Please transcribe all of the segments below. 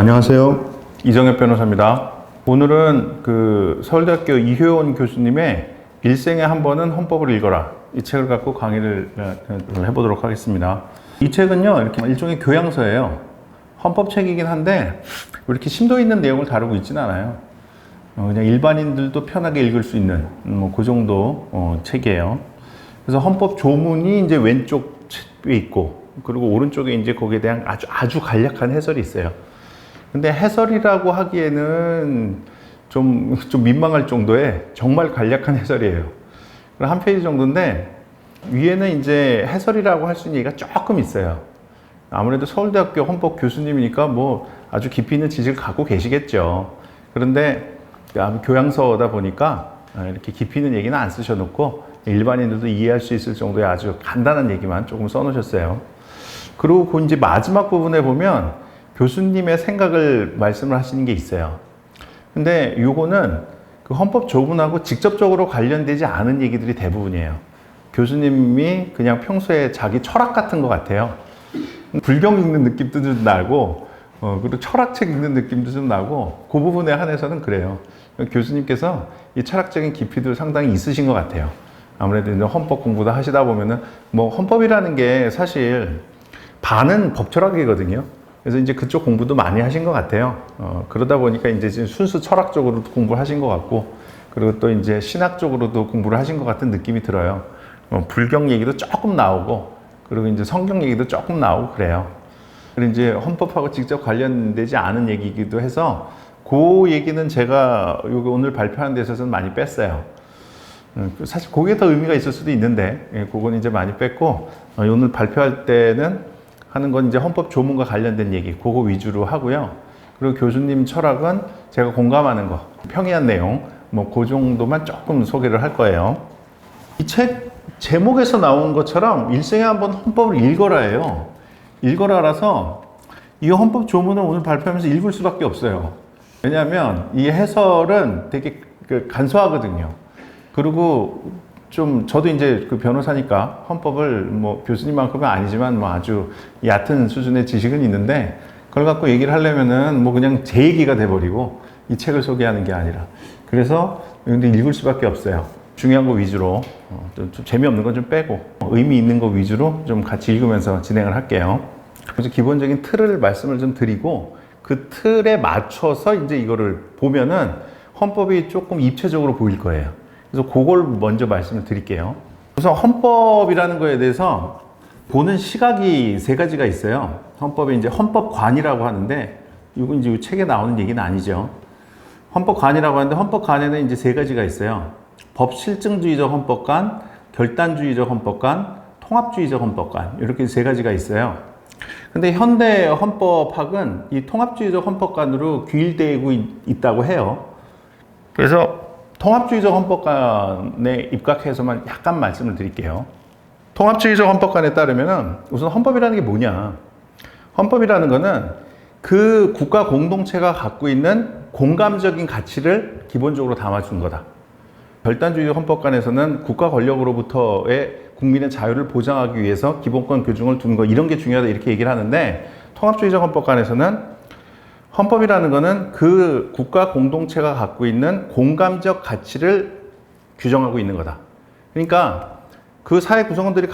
안녕하세요. 이정엽 변호사입니다. 오늘은 서울대학교 이효원 교수님의 일생에 한 번은 헌법을 읽어라, 이 책을 갖고 강의를 해보도록 하겠습니다. 이 책은요, 이렇게 일종의 교양서예요. 헌법책이긴 한데 이렇게 심도 있는 내용을 다루고 있지는 않아요. 그냥 일반인들도 편하게 읽을 수 있는 그 정도 책이에요. 그래서 헌법 조문이 이제 왼쪽에 있고, 그리고 오른쪽에 이제 거기에 대한 아주 간략한 해설이 있어요. 근데 해설이라고 하기에는 좀 민망할 정도의 정말 간략한 해설이에요. 한 페이지 정도인데, 위에는 이제 해설이라고 할 수 있는 얘기가 조금 있어요. 아무래도 서울대학교 헌법 교수님이니까 뭐 아주 깊이 있는 지식을 갖고 계시겠죠. 그런데 교양서다 보니까 이렇게 깊이 있는 얘기는 안 쓰셔놓고 일반인들도 이해할 수 있을 정도의 아주 간단한 얘기만 조금 써놓으셨어요. 그리고 그 이제 마지막 부분에 보면 교수님의 생각을 말씀을 하시는 게 있어요. 근데 요거는 그 헌법 조문하고 직접적으로 관련되지 않은 얘기들이 대부분이에요. 교수님이 그냥 평소에 자기 철학 같은 것 같아요. 불경 읽는 느낌도 좀 나고, 그리고 철학책 읽는 느낌도 좀 나고, 그 부분에 한해서는 그래요. 교수님께서 이 철학적인 깊이도 상당히 있으신 것 같아요. 아무래도 이제 헌법 공부도 하시다 보면은, 뭐 헌법이라는 게 사실 반은 법철학이거든요. 그래서 이제 그쪽 공부도 많이 하신 것 같아요. 그러다 보니까 이제 순수 철학 쪽으로도 공부를 하신 것 같고, 그리고 또 이제 신학 쪽으로도 공부를 하신 것 같은 느낌이 들어요. 불경 얘기도 조금 나오고, 그리고 이제 성경 얘기도 조금 나오고 그래요. 그리고 이제 헌법하고 직접 관련되지 않은 얘기이기도 해서, 그 얘기는 제가 여기 오늘 발표하는 데 있어서는 많이 뺐어요. 사실 그게 더 의미가 있을 수도 있는데, 그건 이제 많이 뺐고, 오늘 발표할 때는 하는 건 이제 헌법 조문과 관련된 얘기, 그거 위주로 하고요. 그리고 교수님 철학은 제가 공감하는 거, 평이한 내용, 뭐 그 정도만 조금 소개를 할 거예요. 이 책 제목에서 나온 것처럼 일생에 한번 헌법을 읽어라예요. 읽어라라서 이 헌법 조문을 오늘 발표하면서 읽을 수밖에 없어요. 왜냐하면 이 해설은 되게 간소하거든요. 그리고 좀 저도 이제 그 변호사니까 헌법을 뭐 교수님만큼은 아니지만 뭐 아주 얕은 수준의 지식은 있는데, 그걸 갖고 얘기를 하려면은 뭐 그냥 제 얘기가 돼버리고 이 책을 소개하는 게 아니라, 그래서 근데 읽을 수밖에 없어요. 중요한 거 위주로, 좀 재미없는 건 좀 빼고 의미 있는 거 위주로 좀 같이 읽으면서 진행을 할게요. 그래서 기본적인 틀을 말씀을 좀 드리고, 그 틀에 맞춰서 이제 이거를 보면은 헌법이 조금 입체적으로 보일 거예요. 그래서 그걸 먼저 말씀을 드릴게요. 우선 헌법이라는 거에 대해서 보는 시각이 세 가지가 있어요. 헌법에 이제 헌법관이라고 하는데, 이건 이제 이 책에 나오는 얘기는 아니죠. 헌법관이라고 하는데, 헌법관에는 이제 세 가지가 있어요. 법실증주의적 헌법관, 결단주의적 헌법관, 통합주의적 헌법관, 이렇게 세 가지가 있어요. 근데 현대 헌법학은 이 통합주의적 헌법관으로 귀일되고 있다고 해요. 그래서 통합주의적 헌법관에 입각해서만 약간 말씀을 드릴게요. 통합주의적 헌법관에 따르면은 우선 헌법이라는 게 뭐냐? 헌법이라는 거는 그 국가 공동체가 갖고 있는 공감적인 가치를 기본적으로 담아준 거다. 결단주의적 헌법관에서는 국가 권력으로부터의 국민의 자유를 보장하기 위해서 기본권 규정을 두는 거, 이런 게 중요하다, 이렇게 얘기를 하는데, 통합주의적 헌법관에서는 헌법이라는 것은 그 국가 공동체가 갖고 있는 공감적 가치를 규정하고 있는 거다. 그러니까 그 사회 구성원들이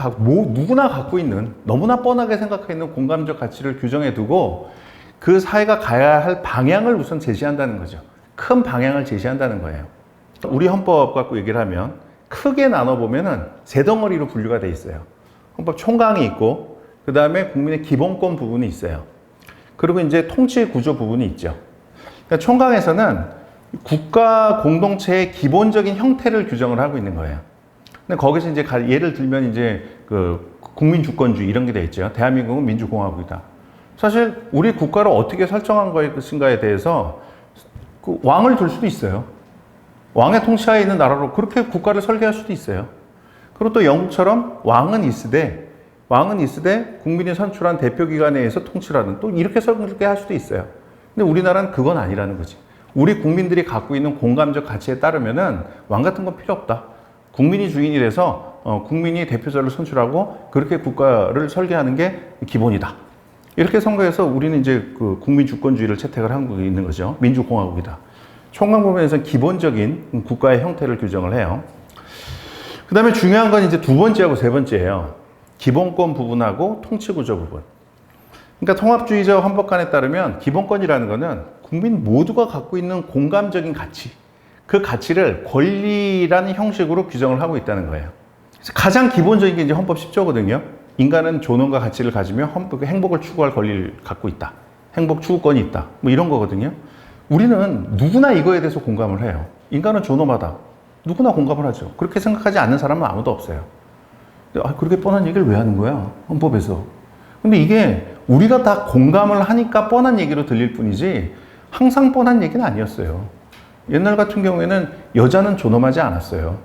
누구나 갖고 있는, 너무나 뻔하게 생각하는 공감적 가치를 규정해 두고 그 사회가 가야 할 방향을 우선 제시한다는 거죠. 큰 방향을 제시한다는 거예요. 우리 헌법 갖고 얘기를 하면 크게 나눠보면은 세 덩어리로 분류가 돼 있어요. 헌법 총강이 있고, 그 다음에 국민의 기본권 부분이 있어요. 그리고 이제 통치 구조 부분이 있죠. 그러니까 총강에서는 국가 공동체의 기본적인 형태를 규정을 하고 있는 거예요. 근데 거기서 이제 예를 들면 이제 그 국민주권주의 이런 게 돼 있죠. 대한민국은 민주공화국이다. 사실 우리 국가를 어떻게 설정한 것인가에 대해서 그 왕을 둘 수도 있어요. 왕의 통치하에 있는 나라로 그렇게 국가를 설계할 수도 있어요. 그리고 또 영국처럼 왕은 있으되 국민이 선출한 대표기관에 의해서 통치라는, 또 이렇게 설계할 수도 있어요. 근데 우리나라는 그건 아니라는 거지. 우리 국민들이 갖고 있는 공감적 가치에 따르면은 왕 같은 건 필요 없다. 국민이 주인이 돼서 국민이 대표자를 선출하고 그렇게 국가를 설계하는 게 기본이다. 이렇게 선거해서 우리는 이제 그 국민 주권주의를 채택을 하고 있는 거죠. 민주공화국이다. 총괄법원에서는 기본적인 국가의 형태를 규정을 해요. 그 다음에 중요한 건 이제 두 번째하고 세 번째예요. 기본권 부분하고 통치구조 부분. 그러니까 통합주의적 헌법관에 따르면 기본권이라는 거는 국민 모두가 갖고 있는 공감적인 가치, 그 가치를 권리라는 형식으로 규정을 하고 있다는 거예요. 그래서 가장 기본적인 게 이제 헌법 10조거든요. 인간은 존엄과 가치를 가지며 행복을 추구할 권리를 갖고 있다. 행복 추구권이 있다. 뭐 이런 거거든요. 우리는 누구나 이거에 대해서 공감을 해요. 인간은 존엄하다. 누구나 공감을 하죠. 그렇게 생각하지 않는 사람은 아무도 없어요. 그렇게 뻔한 얘기를 왜 하는 거야? 헌법에서. 근데 이게 우리가 다 공감을 하니까 뻔한 얘기로 들릴 뿐이지 항상 뻔한 얘기는 아니었어요. 옛날 같은 경우에는 여자는 존엄하지 않았어요.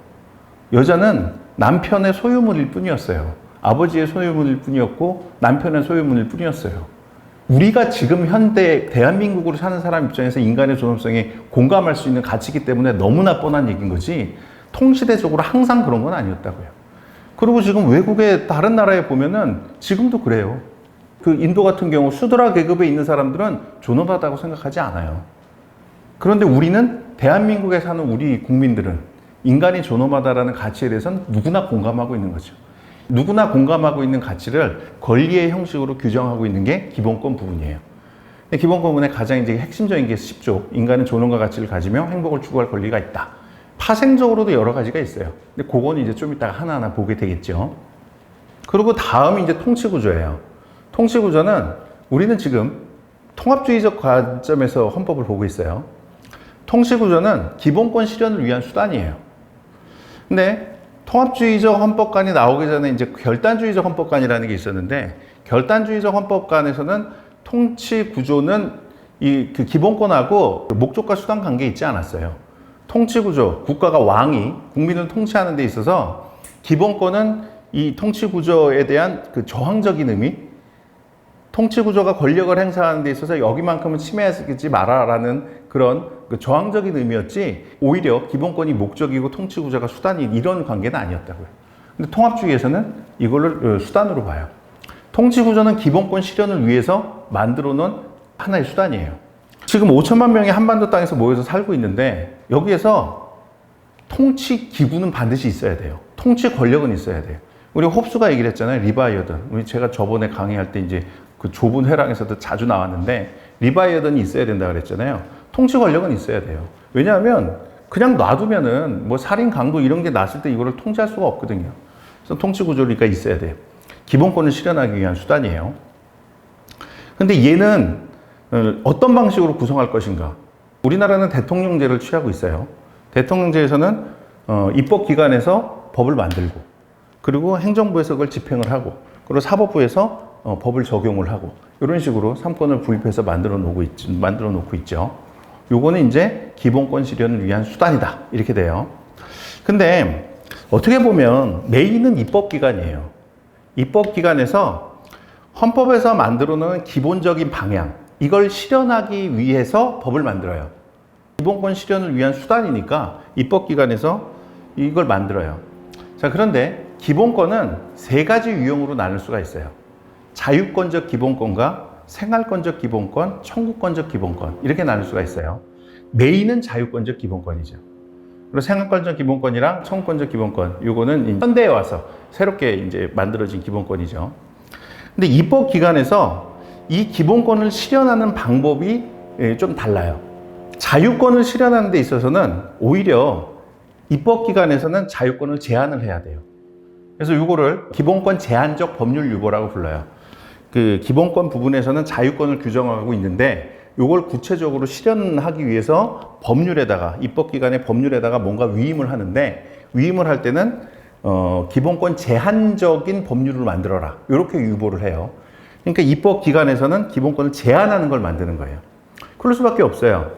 여자는 남편의 소유물일 뿐이었어요. 아버지의 소유물일 뿐이었고 남편의 소유물일 뿐이었어요. 우리가 지금 현대 대한민국으로 사는 사람 입장에서 인간의 존엄성에 공감할 수 있는 가치이기 때문에 너무나 뻔한 얘기인 거지 통시대적으로 항상 그런 건 아니었다고요. 그리고 지금 외국의 다른 나라에 보면은 지금도 그래요. 그 인도 같은 경우 수드라 계급에 있는 사람들은 존엄하다고 생각하지 않아요. 그런데 우리는 대한민국에 사는 우리 국민들은 인간이 존엄하다라는 가치에 대해서는 누구나 공감하고 있는 거죠. 누구나 공감하고 있는 가치를 권리의 형식으로 규정하고 있는 게 기본권 부분이에요. 기본권 부분의 가장 이제 핵심적인 게 10조. 인간은 존엄과 가치를 가지며 행복을 추구할 권리가 있다. 파생적으로도 여러 가지가 있어요. 근데 그거는 이제 좀 이따가 하나하나 보게 되겠죠. 그리고 다음이 이제 통치구조예요. 통치구조는 우리는 지금 통합주의적 관점에서 헌법을 보고 있어요. 통치구조는 기본권 실현을 위한 수단이에요. 근데 통합주의적 헌법관이 나오기 전에 이제 결단주의적 헌법관이라는 게 있었는데 결단주의적 헌법관에서는 통치구조는 그 기본권하고 목적과 수단 관계에 있지 않았어요. 통치구조, 국가가 왕이 국민을 통치하는 데 있어서 기본권은 이 통치구조에 대한 그 저항적인 의미, 통치구조가 권력을 행사하는 데 있어서 여기만큼은 침해하지 마라라는 그런 그 저항적인 의미였지 오히려 기본권이 목적이고 통치구조가 수단이 이런 관계는 아니었다고요. 근데 통합주의에서는 이거를 수단으로 봐요. 통치구조는 기본권 실현을 위해서 만들어 놓은 하나의 수단이에요. 지금 5천만 명이 한반도 땅에서 모여서 살고 있는데 여기에서 통치 기구는 반드시 있어야 돼요. 통치 권력은 있어야 돼요. 우리 홉스가 얘기를 했잖아요. 리바이어든. 제가 저번에 강의할 때 이제 그 좁은 회랑에서도 자주 나왔는데 리바이어든이 있어야 된다 그랬잖아요. 통치 권력은 있어야 돼요. 왜냐하면 그냥 놔두면은 뭐 살인, 강도 이런 게 났을 때 이거를 통제할 수가 없거든요. 그래서 통치 구조가 있어야 돼요. 기본권을 실현하기 위한 수단이에요. 근데 얘는 어떤 방식으로 구성할 것인가? 우리나라는 대통령제를 취하고 있어요. 대통령제에서는 입법기관에서 법을 만들고 그리고 행정부에서 그걸 집행을 하고 그리고 사법부에서 법을 적용을 하고 이런 식으로 3권을 구입해서 만들어 놓고 있죠. 요거는 이제 기본권 실현을 위한 수단이다. 이렇게 돼요. 근데 어떻게 보면 메인은 입법기관이에요. 입법기관에서 헌법에서 만들어 놓은 기본적인 방향, 이걸 실현하기 위해서 법을 만들어요. 기본권 실현을 위한 수단이니까 입법기관에서 이걸 만들어요. 자, 그런데 기본권은 세 가지 유형으로 나눌 수가 있어요. 자유권적 기본권과 생활권적 기본권, 청구권적 기본권 이렇게 나눌 수가 있어요. 메인은 자유권적 기본권이죠. 그리고 생활권적 기본권이랑 청구권적 기본권 요거는 현대에 와서 새롭게 이제 만들어진 기본권이죠. 근데 입법기관에서 이 기본권을 실현하는 방법이 좀 달라요. 자유권을 실현하는 데 있어서는 오히려 입법기관에서는 자유권을 제한을 해야 돼요. 그래서 이거를 기본권 제한적 법률 유보라고 불러요. 그 기본권 부분에서는 자유권을 규정하고 있는데 이걸 구체적으로 실현하기 위해서 법률에다가 입법기관의 법률에다가 뭔가 위임을 하는데 위임을 할 때는 기본권 제한적인 법률을 만들어라 이렇게 유보를 해요. 그러니까 입법기관에서는 기본권을 제한하는 걸 만드는 거예요. 그럴 수밖에 없어요.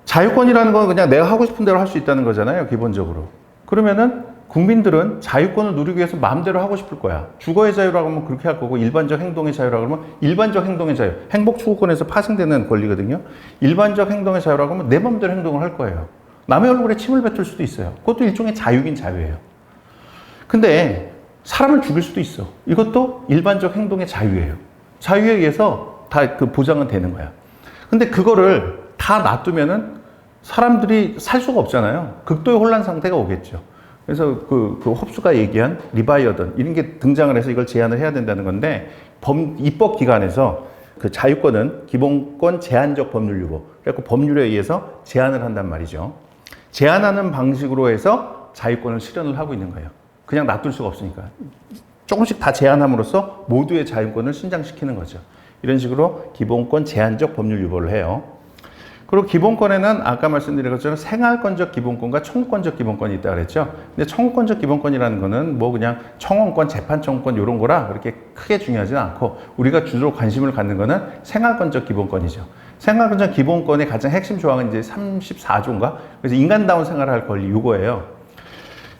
자유권이라는 건 그냥 내가 하고 싶은 대로 할 수 있다는 거잖아요, 기본적으로. 그러면은 국민들은 자유권을 누리기 위해서 마음대로 하고 싶을 거야. 주거의 자유라고 하면 그렇게 할 거고 일반적 행동의 자유라고 하면 일반적 행동의 자유. 행복 추구권에서 파생되는 권리거든요. 일반적 행동의 자유라고 하면 내 마음대로 행동을 할 거예요. 남의 얼굴에 침을 뱉을 수도 있어요. 그것도 일종의 자유긴 자유예요. 근데 사람을 죽일 수도 있어. 이것도 일반적 행동의 자유예요. 자유에 의해서 다 그 보장은 되는 거야. 근데 그거를 다 놔두면은 사람들이 살 수가 없잖아요. 극도의 혼란 상태가 오겠죠. 그래서 그 홉스가 얘기한 리바이어던 이런 게 등장을 해서 이걸 제한을 해야 된다는 건데 입법기관에서 그 자유권은 기본권 제한적 법률 유보. 그래서 법률에 의해서 제한을 한단 말이죠. 제한하는 방식으로 해서 자유권을 실현을 하고 있는 거예요. 그냥 놔둘 수가 없으니까. 조금씩 다 제한함으로써 모두의 자유권을 신장시키는 거죠. 이런 식으로 기본권 제한적 법률 유보를 해요. 그리고 기본권에는 아까 말씀드린 것처럼 생활권적 기본권과 청구권적 기본권이 있다고 그랬죠. 근데 청구권적 기본권이라는 거는 뭐 그냥 청원권, 재판청구권 이런 거라 그렇게 크게 중요하지는 않고 우리가 주로 관심을 갖는 거는 생활권적 기본권이죠. 생활권적 기본권의 가장 핵심 조항은 이제 34조인가? 그래서 인간다운 생활을 할 권리 이거예요.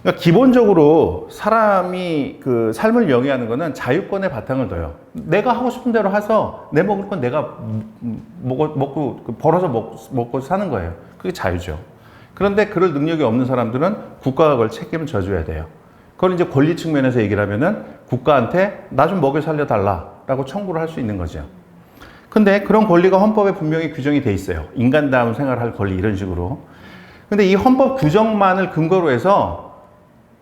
그러니까 기본적으로 사람이 그 삶을 영위하는 거는 자유권의 바탕을 둬요. 내가 하고 싶은 대로 해서 내 먹을 건 내가 먹고 벌어서 먹고 사는 거예요. 그게 자유죠. 그런데 그럴 능력이 없는 사람들은 국가가 그걸 책임을 져줘야 돼요. 그걸 이제 권리 측면에서 얘기를 하면은 국가한테 나 좀 먹여 살려달라라고 청구를 할 수 있는 거죠. 근데 그런 권리가 헌법에 분명히 규정이 돼 있어요. 인간다운 생활할 권리 이런 식으로. 근데 이 헌법 규정만을 근거로 해서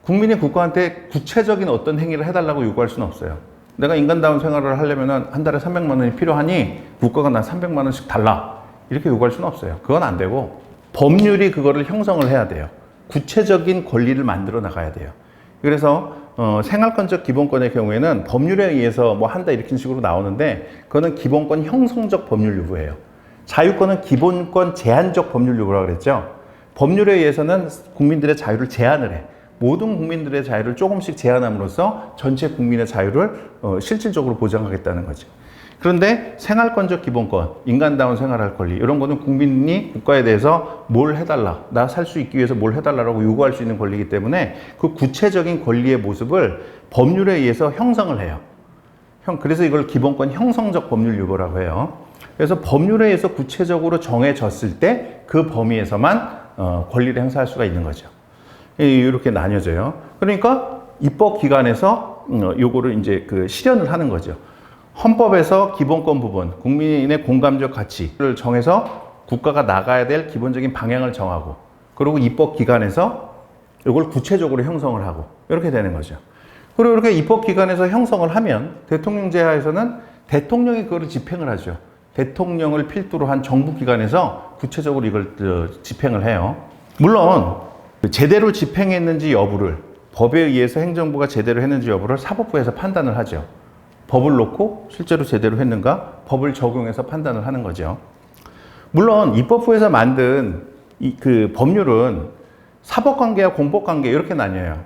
국민이 국가한테 구체적인 어떤 행위를 해달라고 요구할 수는 없어요. 내가 인간다운 생활을 하려면 한 달에 300만 원이 필요하니 국가가 난 300만 원씩 달라. 이렇게 요구할 수는 없어요. 그건 안 되고 법률이 그거를 형성을 해야 돼요. 구체적인 권리를 만들어 나가야 돼요. 그래서 생활권적 기본권의 경우에는 법률에 의해서 뭐 한다 이렇게 식으로 나오는데 그거는 기본권 형성적 법률 유보예요. 자유권은 기본권 제한적 법률 유보라고 그랬죠. 법률에 의해서는 국민들의 자유를 제한을 해. 모든 국민들의 자유를 조금씩 제한함으로써 전체 국민의 자유를 실질적으로 보장하겠다는 거죠. 그런데 생활권적 기본권, 인간다운 생활할 권리 이런 거는 국민이 국가에 대해서 뭘 해달라, 나 살 수 있기 위해서 뭘 해달라고 요구할 수 있는 권리이기 때문에 그 구체적인 권리의 모습을 법률에 의해서 형성을 해요. 그래서 이걸 기본권 형성적 법률 유보라고 해요. 그래서 법률에 의해서 구체적으로 정해졌을 때 그 범위에서만 권리를 행사할 수가 있는 거죠. 이렇게 나뉘어져요. 그러니까 입법기관에서 요거를 이제 그 실현을 하는 거죠. 헌법에서 기본권 부분, 국민의 공감적 가치를 정해서 국가가 나가야 될 기본적인 방향을 정하고, 그리고 입법기관에서 이걸 구체적으로 형성을 하고, 이렇게 되는 거죠. 그리고 이렇게 입법기관에서 형성을 하면 대통령제 하에서는 대통령이 그거를 집행을 하죠. 대통령을 필두로 한 정부기관에서 구체적으로 이걸 집행을 해요. 물론 제대로 집행했는지 여부를 법에 의해서 행정부가 제대로 했는지 여부를 사법부에서 판단을 하죠. 법을 놓고 실제로 제대로 했는가 법을 적용해서 판단을 하는 거죠. 물론 입법부에서 만든 그 법률은 사법관계와 공법관계 이렇게 나뉘어요.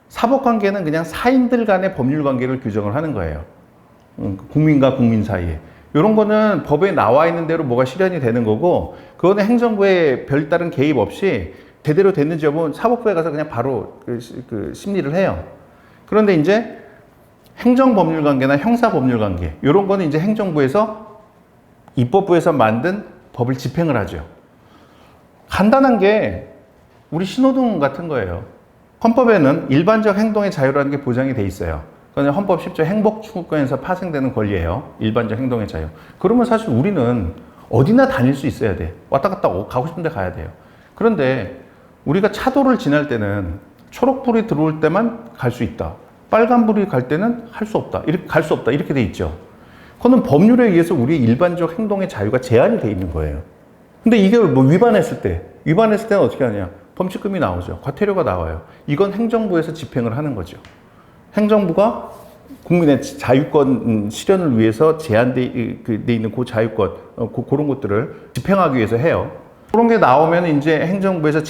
사법관계는 그냥 사인들 간의 법률관계를 규정을 하는 거예요. 국민과 국민 사이에. 이런 거는 법에 나와 있는 대로 뭐가 실현이 되는 거고 그거는 행정부의 별다른 개입 없이 제대로 됐는지 여부는 사법부에 가서 그냥 바로 그 심리를 해요. 그런데 이제 행정법률관계나 형사법률관계 이런 거는 이제 행정부에서 입법부에서 만든 법을 집행을 하죠. 간단한 게 우리 신호등 같은 거예요. 헌법에는 일반적 행동의 자유라는 게 보장이 돼 있어요. 그건 헌법 10조 행복추구권에서 파생되는 권리예요. 일반적 행동의 자유. 그러면 사실 우리는 어디나 다닐 수 있어야 돼. 왔다 갔다 가고 싶은 데 가야 돼요. 그런데 우리가 차도를 지날 때는 초록불이 들어올 때만 갈 수 있다. 빨간불이 갈 때는 할 수 없다. 이렇게 갈 수 없다. 이렇게 돼 있죠. 그거는 법률에 의해서 우리 일반적 행동의 자유가 제한이 돼 있는 거예요. 근데 이걸 뭐 위반했을 때는 어떻게 하냐? 범칙금이 나오죠. 과태료가 나와요. 이건 행정부에서 집행을 하는 거죠. 행정부가 국민의 자유권 실현을 위해서 제한돼 있는 그 자유권, 그런 것들을 집행하기 위해서 해요. 그런 게 나오면 이제 행정부에서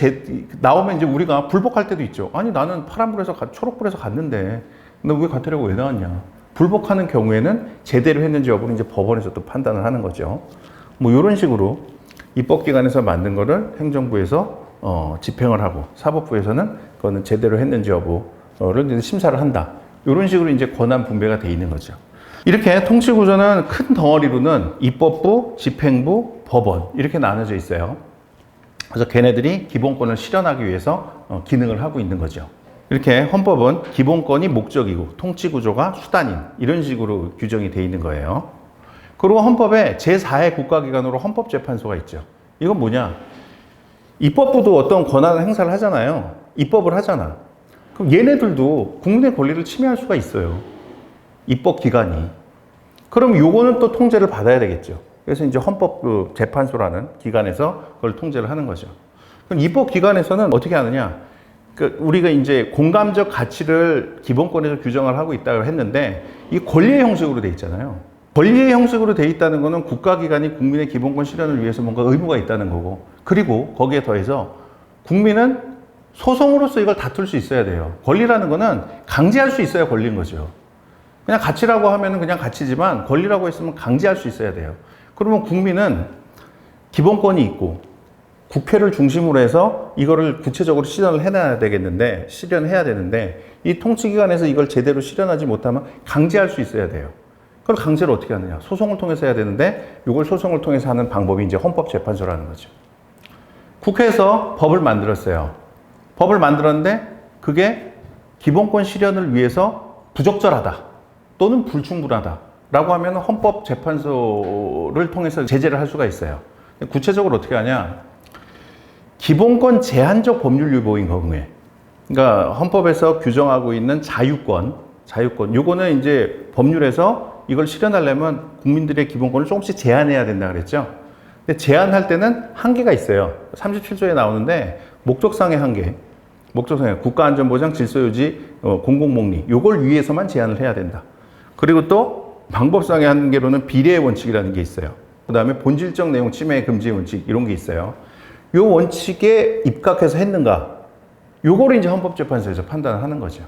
나오면 이제 우리가 불복할 때도 있죠. 아니 나는 파란불에서 초록불에서 갔는데 너 왜 과태료가 왜 나왔냐? 불복하는 경우에는 제대로 했는지 여부는 이제 법원에서 또 판단을 하는 거죠. 뭐 이런 식으로 입법기관에서 만든 거를 행정부에서 집행을 하고 사법부에서는 그거는 제대로 했는지 여부를 심사를 한다. 이런 식으로 이제 권한 분배가 돼 있는 거죠. 이렇게 통치구조는 큰 덩어리로는 입법부, 집행부, 법원 이렇게 나눠져 있어요. 그래서 걔네들이 기본권을 실현하기 위해서 기능을 하고 있는 거죠. 이렇게 헌법은 기본권이 목적이고 통치구조가 수단인 이런 식으로 규정이 돼 있는 거예요. 그리고 헌법에 제4의 국가기관으로 헌법재판소가 있죠. 이건 뭐냐? 입법부도 어떤 권한을 행사를 하잖아요. 입법을 하잖아. 그럼 얘네들도 국민의 권리를 침해할 수가 있어요. 입법기관이. 그럼 요거는 또 통제를 받아야 되겠죠. 그래서 이제 헌법재판소라는 기관에서 그걸 통제를 하는 거죠. 그럼 입법기관에서는 어떻게 하느냐? 우리가 이제 공감적 가치를 기본권에서 규정을 하고 있다고 했는데 이 권리의 형식으로 돼 있잖아요. 권리의 형식으로 돼 있다는 거는 국가기관이 국민의 기본권 실현을 위해서 뭔가 의무가 있다는 거고, 그리고 거기에 더해서 국민은 소송으로서 이걸 다툴 수 있어야 돼요. 권리라는 거는 강제할 수 있어야 권리인 거죠. 그냥 가치라고 하면은 그냥 가치지만 권리라고 했으면 강제할 수 있어야 돼요. 그러면 국민은 기본권이 있고 국회를 중심으로 해서 이거를 구체적으로 실현해야 되는데 이 통치기관에서 이걸 제대로 실현하지 못하면 강제할 수 있어야 돼요. 그걸 강제로 어떻게 하느냐? 소송을 통해서 해야 되는데 이걸 소송을 통해서 하는 방법이 이제 헌법재판소라는 거죠. 국회에서 법을 만들었어요. 법을 만들었는데 그게 기본권 실현을 위해서 부적절하다 또는 불충분하다라고 하면 헌법재판소를 통해서 제재를 할 수가 있어요. 구체적으로 어떻게 하냐? 기본권 제한적 법률 위반인 경우에, 그러니까 헌법에서 규정하고 있는 자유권, 요거는 이제 법률에서 이걸 실현하려면 국민들의 기본권을 조금씩 제한해야 된다 그랬죠. 근데 제한할 때는 한계가 있어요. 37조에 나오는데 목적상의 한계, 국가안전보장, 질서유지, 공공복리, 요걸 위해서만 제한을 해야 된다. 그리고 또 방법상의 한계로는 비례의 원칙이라는 게 있어요. 그 다음에 본질적 내용 침해 금지 원칙 이런 게 있어요. 요 원칙에 입각해서 했는가? 요거를 이제 헌법재판소에서 판단을 하는 거죠.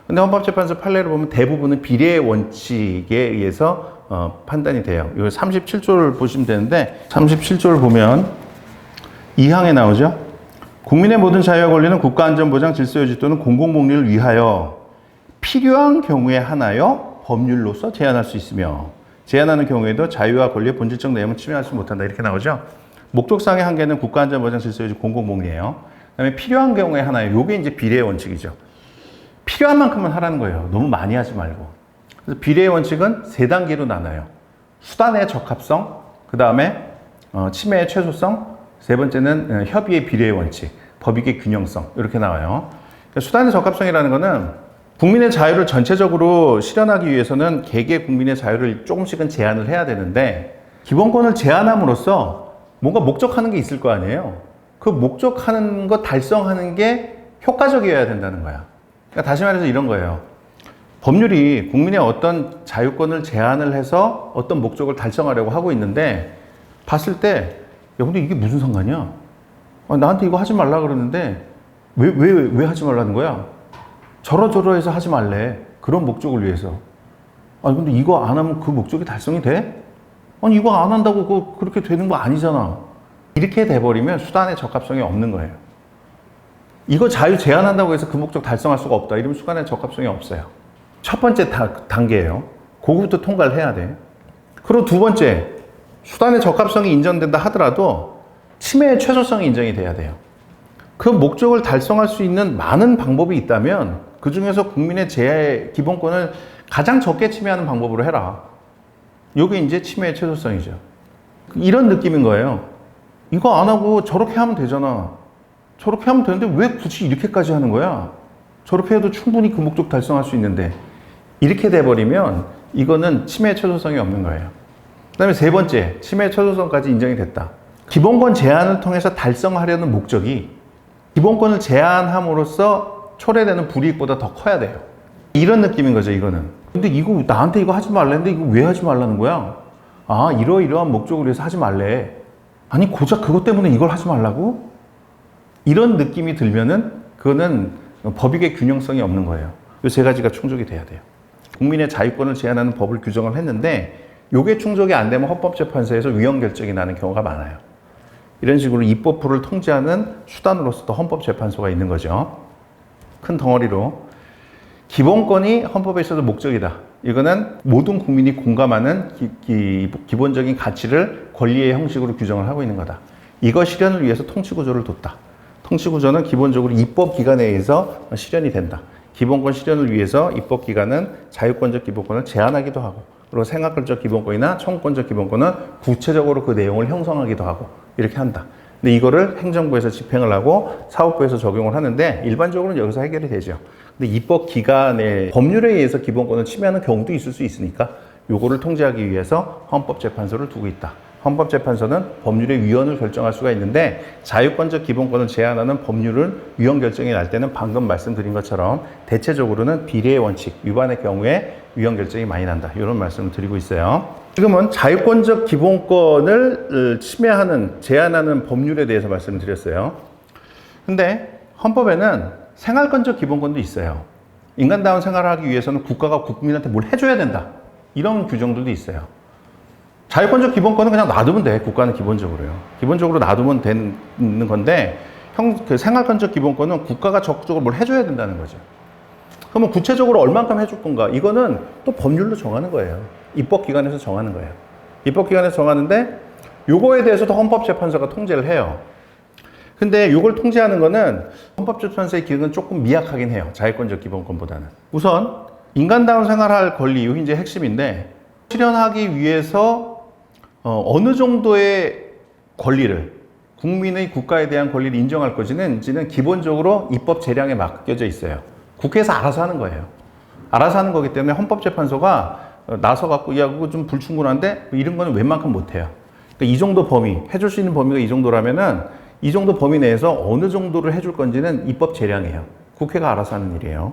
근데 헌법재판소 판례를 보면 대부분은 비례의 원칙에 의해서 판단이 돼요. 요 37조를 보시면 되는데 37조를 보면 2항에 나오죠. 국민의 모든 자유와 권리는 국가안전보장, 질서유지 또는 공공복리를 위하여 필요한 경우에 한하여 법률로서 제한할 수 있으며 제한하는 경우에도 자유와 권리의 본질적 내용을 침해할 수 못한다 이렇게 나오죠. 목적상의 한계는 국가안전보장, 질서유지, 공공복리예요. 그다음에 필요한 경우에 하나예요. 요게 이제 비례의 원칙이죠. 필요한 만큼만 하라는 거예요. 너무 많이 하지 말고. 그래서 비례의 원칙은 3단계로 나눠요. 수단의 적합성, 그 다음에 침해의 최소성, 세 번째는 협의의 비례의 원칙, 법익의 균형성 이렇게 나와요. 그러니까 수단의 적합성이라는 거는 국민의 자유를 전체적으로 실현하기 위해서는 개개 국민의 자유를 조금씩은 제한을 해야 되는데 기본권을 제한함으로써 뭔가 목적하는 게 있을 거 아니에요. 그 목적하는 거 달성하는 게 효과적이어야 된다는 거야. 그러니까 다시 말해서 이런 거예요. 법률이 국민의 어떤 자유권을 제한을 해서 어떤 목적을 달성하려고 하고 있는데 봤을 때 야, 근데 이게 무슨 상관이야? 나한테 이거 하지 말라 그러는데 왜 하지 말라는 거야? 저러저러해서 하지 말래. 그런 목적을 위해서. 아니 근데 이거 안 하면 그 목적이 달성이 돼? 아니 이거 안 한다고 그렇게 되는 거 아니잖아. 이렇게 돼버리면 수단의 적합성이 없는 거예요. 이거 자유 제한한다고 해서 그 목적 달성할 수가 없다. 이러면 수단의 적합성이 없어요. 첫 번째 단계예요. 그거부터 통과를 해야 돼. 그리고 두 번째, 수단의 적합성이 인정된다 하더라도 침해의 최소성이 인정이 돼야 돼요. 그 목적을 달성할 수 있는 많은 방법이 있다면 그 중에서 국민의 기본권을 가장 적게 침해하는 방법으로 해라. 이게 이제 침해의 최소성이죠. 이런 느낌인 거예요. 이거 안 하고 저렇게 하면 되잖아. 저렇게 하면 되는데 왜 굳이 이렇게까지 하는 거야? 저렇게 해도 충분히 그 목적 달성할 수 있는데 이렇게 돼버리면 이거는 침해의 최소성이 없는 거예요. 그 다음에 세 번째, 침해의 최소성까지 인정이 됐다. 기본권 제한을 통해서 달성하려는 목적이 기본권을 제한함으로써 초래되는 불이익보다 더 커야 돼요. 이런 느낌인 거죠, 이거는. 근데 이거 나한테 이거 하지 말라는데 이거 왜 하지 말라는 거야? 아, 이러이러한 목적을 위해서 하지 말래. 아니, 고작 그것 때문에 이걸 하지 말라고? 이런 느낌이 들면은 그거는 법익의 균형성이 없는 거예요. 이 세 가지가 충족이 돼야 돼요. 국민의 자유권을 제한하는 법을 규정을 했는데 이게 충족이 안 되면 헌법재판소에서 위헌 결정이 나는 경우가 많아요. 이런 식으로 입법부를 통제하는 수단으로서도 헌법재판소가 있는 거죠. 큰 덩어리로 기본권이 헌법에 있어서 목적이다. 이거는 모든 국민이 공감하는 기본적인 가치를 권리의 형식으로 규정을 하고 있는 거다. 이거 실현을 위해서 통치구조를 뒀다. 통치구조는 기본적으로 입법기관에 의해서 실현이 된다. 기본권 실현을 위해서 입법기관은 자유권적 기본권을 제한하기도 하고 그리고 생활권적 기본권이나 청구권적 기본권은 구체적으로 그 내용을 형성하기도 하고 이렇게 한다. 근데 이거를 행정부에서 집행을 하고 사법부에서 적용을 하는데 일반적으로는 여기서 해결이 되죠. 근데 입법기관의 법률에 의해서 기본권을 침해하는 경우도 있을 수 있으니까 요거를 통제하기 위해서 헌법재판소를 두고 있다. 헌법재판소는 법률의 위헌을 결정할 수가 있는데 자유권적 기본권을 제한하는 법률은 위헌 결정이 날 때는 방금 말씀드린 것처럼 대체적으로는 비례의 원칙 위반의 경우에 위헌 결정이 많이 난다. 이런 말씀을 드리고 있어요. 지금은 자유권적 기본권을 침해하는, 제한하는 법률에 대해서 말씀을 드렸어요. 근데 헌법에는 생활권적 기본권도 있어요. 인간다운 생활을 하기 위해서는 국가가 국민한테 뭘 해줘야 된다. 이런 규정들도 있어요. 자유권적 기본권은 그냥 놔두면 돼. 국가는 기본적으로요. 기본적으로 놔두면 되는 건데 그 생활권적 기본권은 국가가 적극적으로 뭘 해줘야 된다는 거죠. 그러면 구체적으로 얼만큼 해줄 건가? 이거는 또 법률로 정하는 거예요. 입법기관에서 정하는 거예요. 입법기관에서 정하는데 요거에 대해서도 헌법재판소가 통제를 해요. 근데 요걸 통제하는 거는 헌법재판소의 기능은 조금 미약하긴 해요. 자유권적 기본권보다는. 우선 인간다운 생활할 권리, 이게 이제 핵심인데 실현하기 위해서 어느 정도의 권리를 국민의 국가에 대한 권리를 인정할 것인지는 기본적으로 입법 재량에 맡겨져 있어요. 국회에서 알아서 하는 거예요. 알아서 하는 거기 때문에 헌법재판소가 나서갖고 야 그거 좀 불충분한데 이런 거는 웬만큼 못해요. 그러니까 이 정도 범위, 해줄 수 있는 범위가 이 정도라면은 이 정도 범위 내에서 어느 정도를 해줄 건지는 입법 재량이에요. 국회가 알아서 하는 일이에요.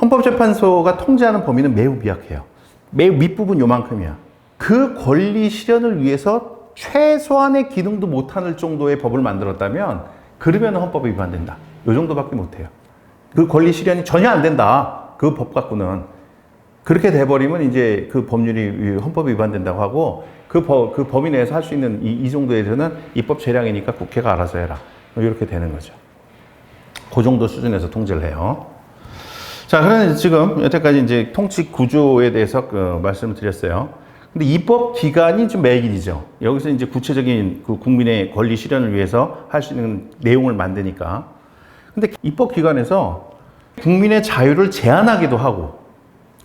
헌법재판소가 통제하는 범위는 매우 미약해요. 매우 밑부분 요만큼이야. 그 권리 실현을 위해서 최소한의 기능도 못할 정도의 법을 만들었다면 그러면 헌법에 위반된다. 요 정도밖에 못해요. 그 권리 실현이 전혀 안 된다. 그 법 갖고는. 그렇게 돼버리면 이제 그 법률이 헌법에 위반된다고 하고 그 범위 내에서 할 수 있는 이 정도에 대해서는 입법 재량이니까 국회가 알아서 해라. 이렇게 되는 거죠. 그 정도 수준에서 통제를 해요. 자, 그러면 지금 여태까지 이제 통치 구조에 대해서 말씀을 드렸어요. 근데 입법 기관이 좀 매일이죠. 여기서 이제 구체적인 그 국민의 권리 실현을 위해서 할 수 있는 내용을 만드니까. 근데 입법 기관에서 국민의 자유를 제한하기도 하고,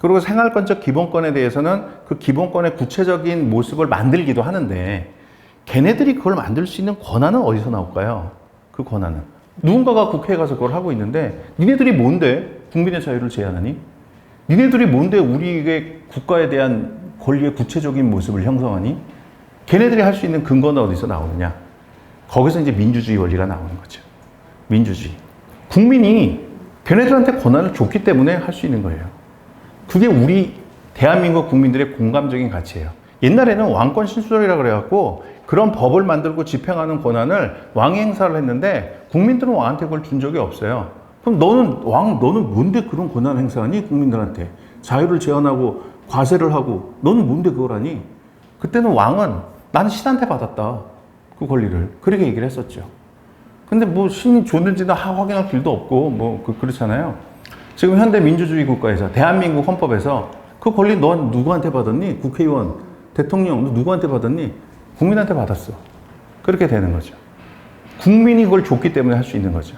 그리고 생활권적 기본권에 대해서는 그 기본권의 구체적인 모습을 만들기도 하는데, 걔네들이 그걸 만들 수 있는 권한은 어디서 나올까요? 그 권한은. 누군가가 국회에 가서 그걸 하고 있는데, 니네들이 뭔데 국민의 자유를 제한하니? 니네들이 뭔데 우리의 국가에 대한 권리의 구체적인 모습을 형성하니? 걔네들이 할 수 있는 근거는 어디서 나오느냐? 거기서 이제 민주주의 원리가 나오는 거죠. 민주주의. 국민이 걔네들한테 권한을 줬기 때문에 할 수 있는 거예요. 그게 우리 대한민국 국민들의 공감적인 가치예요. 옛날에는 왕권 신수설이라고 그래갖고 그런 법을 만들고 집행하는 권한을 왕이 행사를 했는데 국민들은 왕한테 그걸 준 적이 없어요. 그럼 너는 뭔데 그런 권한을 행사하니? 국민들한테. 자유를 제한하고 과세를 하고 너는 뭔데 그걸 하니? 그때는 왕은 나는 신한테 받았다. 그 권리를. 그렇게 얘기를 했었죠. 근데 뭐 신이 줬는지는 확인할 길도 없고 그렇잖아요. 지금 현대 민주주의 국가에서 대한민국 헌법에서 그 권리 넌 누구한테 받았니? 국회의원, 대통령, 너 누구한테 받았니? 국민한테 받았어. 그렇게 되는 거죠. 국민이 그걸 줬기 때문에 할 수 있는 거죠.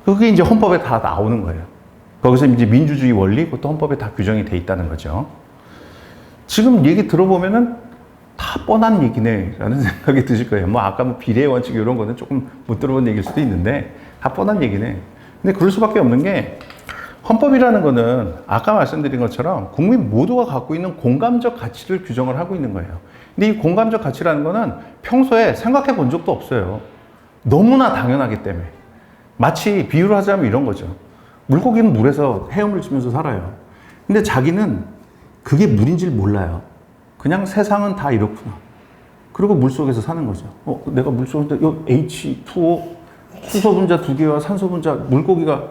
그게 이제 헌법에 다 나오는 거예요. 거기서 이제 민주주의 원리, 그것도 헌법에 다 규정이 돼 있다는 거죠. 지금 얘기 들어보면은 다 뻔한 얘기네 라는 생각이 드실 거예요. 아까 비례의 원칙 이런 거는 조금 못 들어본 얘기일 수도 있는데 다 뻔한 얘기네. 근데 그럴 수밖에 없는 게 헌법이라는 거는 아까 말씀드린 것처럼 국민 모두가 갖고 있는 공감적 가치를 규정을 하고 있는 거예요. 근데 이 공감적 가치라는 거는 평소에 생각해 본 적도 없어요. 너무나 당연하기 때문에. 마치 비유를 하자면 이런 거죠. 물고기는 물에서 헤엄을 치면서 살아요. 근데 자기는 그게 물인지를 몰라요. 그냥 세상은 다 이렇구나. 그리고 물속에서 사는 거죠. 내가 물속에 H2O 수소 분자 2개와 산소 분자 물고기가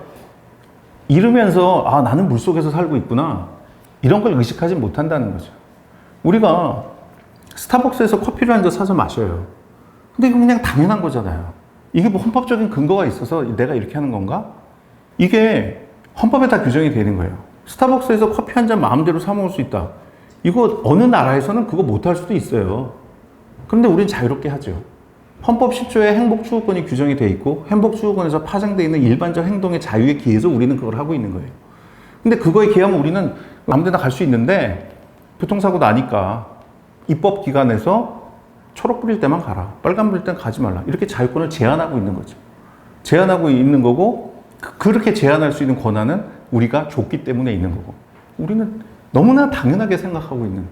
이러면서 나는 물속에서 살고 있구나. 이런 걸 의식하지 못한다는 거죠. 우리가 스타벅스에서 커피를 한 잔 사서 마셔요. 근데 이거 그냥 당연한 거잖아요. 이게 뭐 헌법적인 근거가 있어서 내가 이렇게 하는 건가? 이게 헌법에 다 규정이 되는 거예요. 스타벅스에서 커피 한 잔 마음대로 사 먹을 수 있다. 이거 어느 나라에서는 그거 못 할 수도 있어요. 그런데 우린 자유롭게 하죠. 헌법 10조에 행복추구권이 규정이 돼 있고 행복추구권에서 파생되어 있는 일반적 행동의 자유에 기해서 우리는 그걸 하고 있는 거예요. 근데 그거에 기하면 우리는 아무 데나 갈 수 있는데 교통사고 나니까 입법기관에서 초록 불일 때만 가라, 빨간 불일 때는 가지 말라, 이렇게 자유권을 제한하고 있는 거죠. 제한하고 있는 거고, 그렇게 제한할 수 있는 권한은 우리가 줬기 때문에 있는 거고, 우리는 너무나 당연하게 생각하고 있는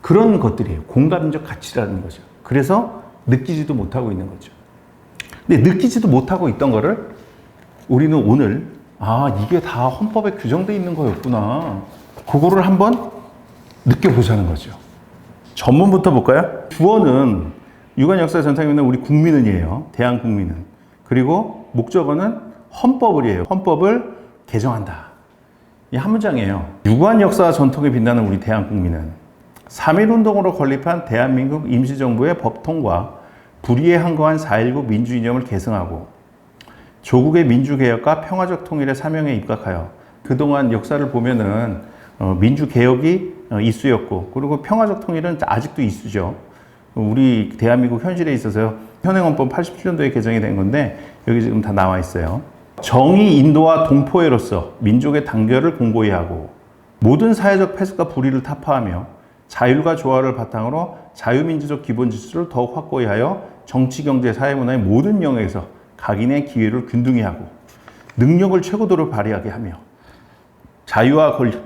그런 것들이에요. 공감적 가치라는 거죠. 그래서 느끼지도 못하고 있는 거죠. 근데 느끼지도 못하고 있던 거를 우리는 오늘, 이게 다 헌법에 규정되어 있는 거였구나, 그거를 한번 느껴보자는 거죠. 전문부터 볼까요? 주어는 유관 역사 전통에 있는 우리 국민은이에요. 대한국민은. 그리고 목적어는 헌법을이에요. 헌법을 개정한다. 이 한 문장이에요. 유관 역사 전통에 빛나는 우리 대한국민은 3.1운동으로 건립한 대한민국 임시정부의 법통과 불의에 항거한 4.19 민주이념을 계승하고 조국의 민주개혁과 평화적 통일의 사명에 입각하여, 그동안 역사를 보면은 민주개혁이 이슈였고, 그리고 평화적 통일은 아직도 이슈죠. 우리 대한민국 현실에 있어서요, 현행헌법 87년도에 개정이 된 건데 여기 지금 다 나와 있어요. 정의 인도와 동포애로서 민족의 단결을 공고히 하고 모든 사회적 폐쇄과 불의를 타파하며 자율과 조화를 바탕으로 자유민주적 기본 질서를 더욱 확고히 하여 정치, 경제, 사회, 문화의 모든 영역에서 각인의 기회를 균등히 하고 능력을 최고도로 발휘하게 하며 자유와 권리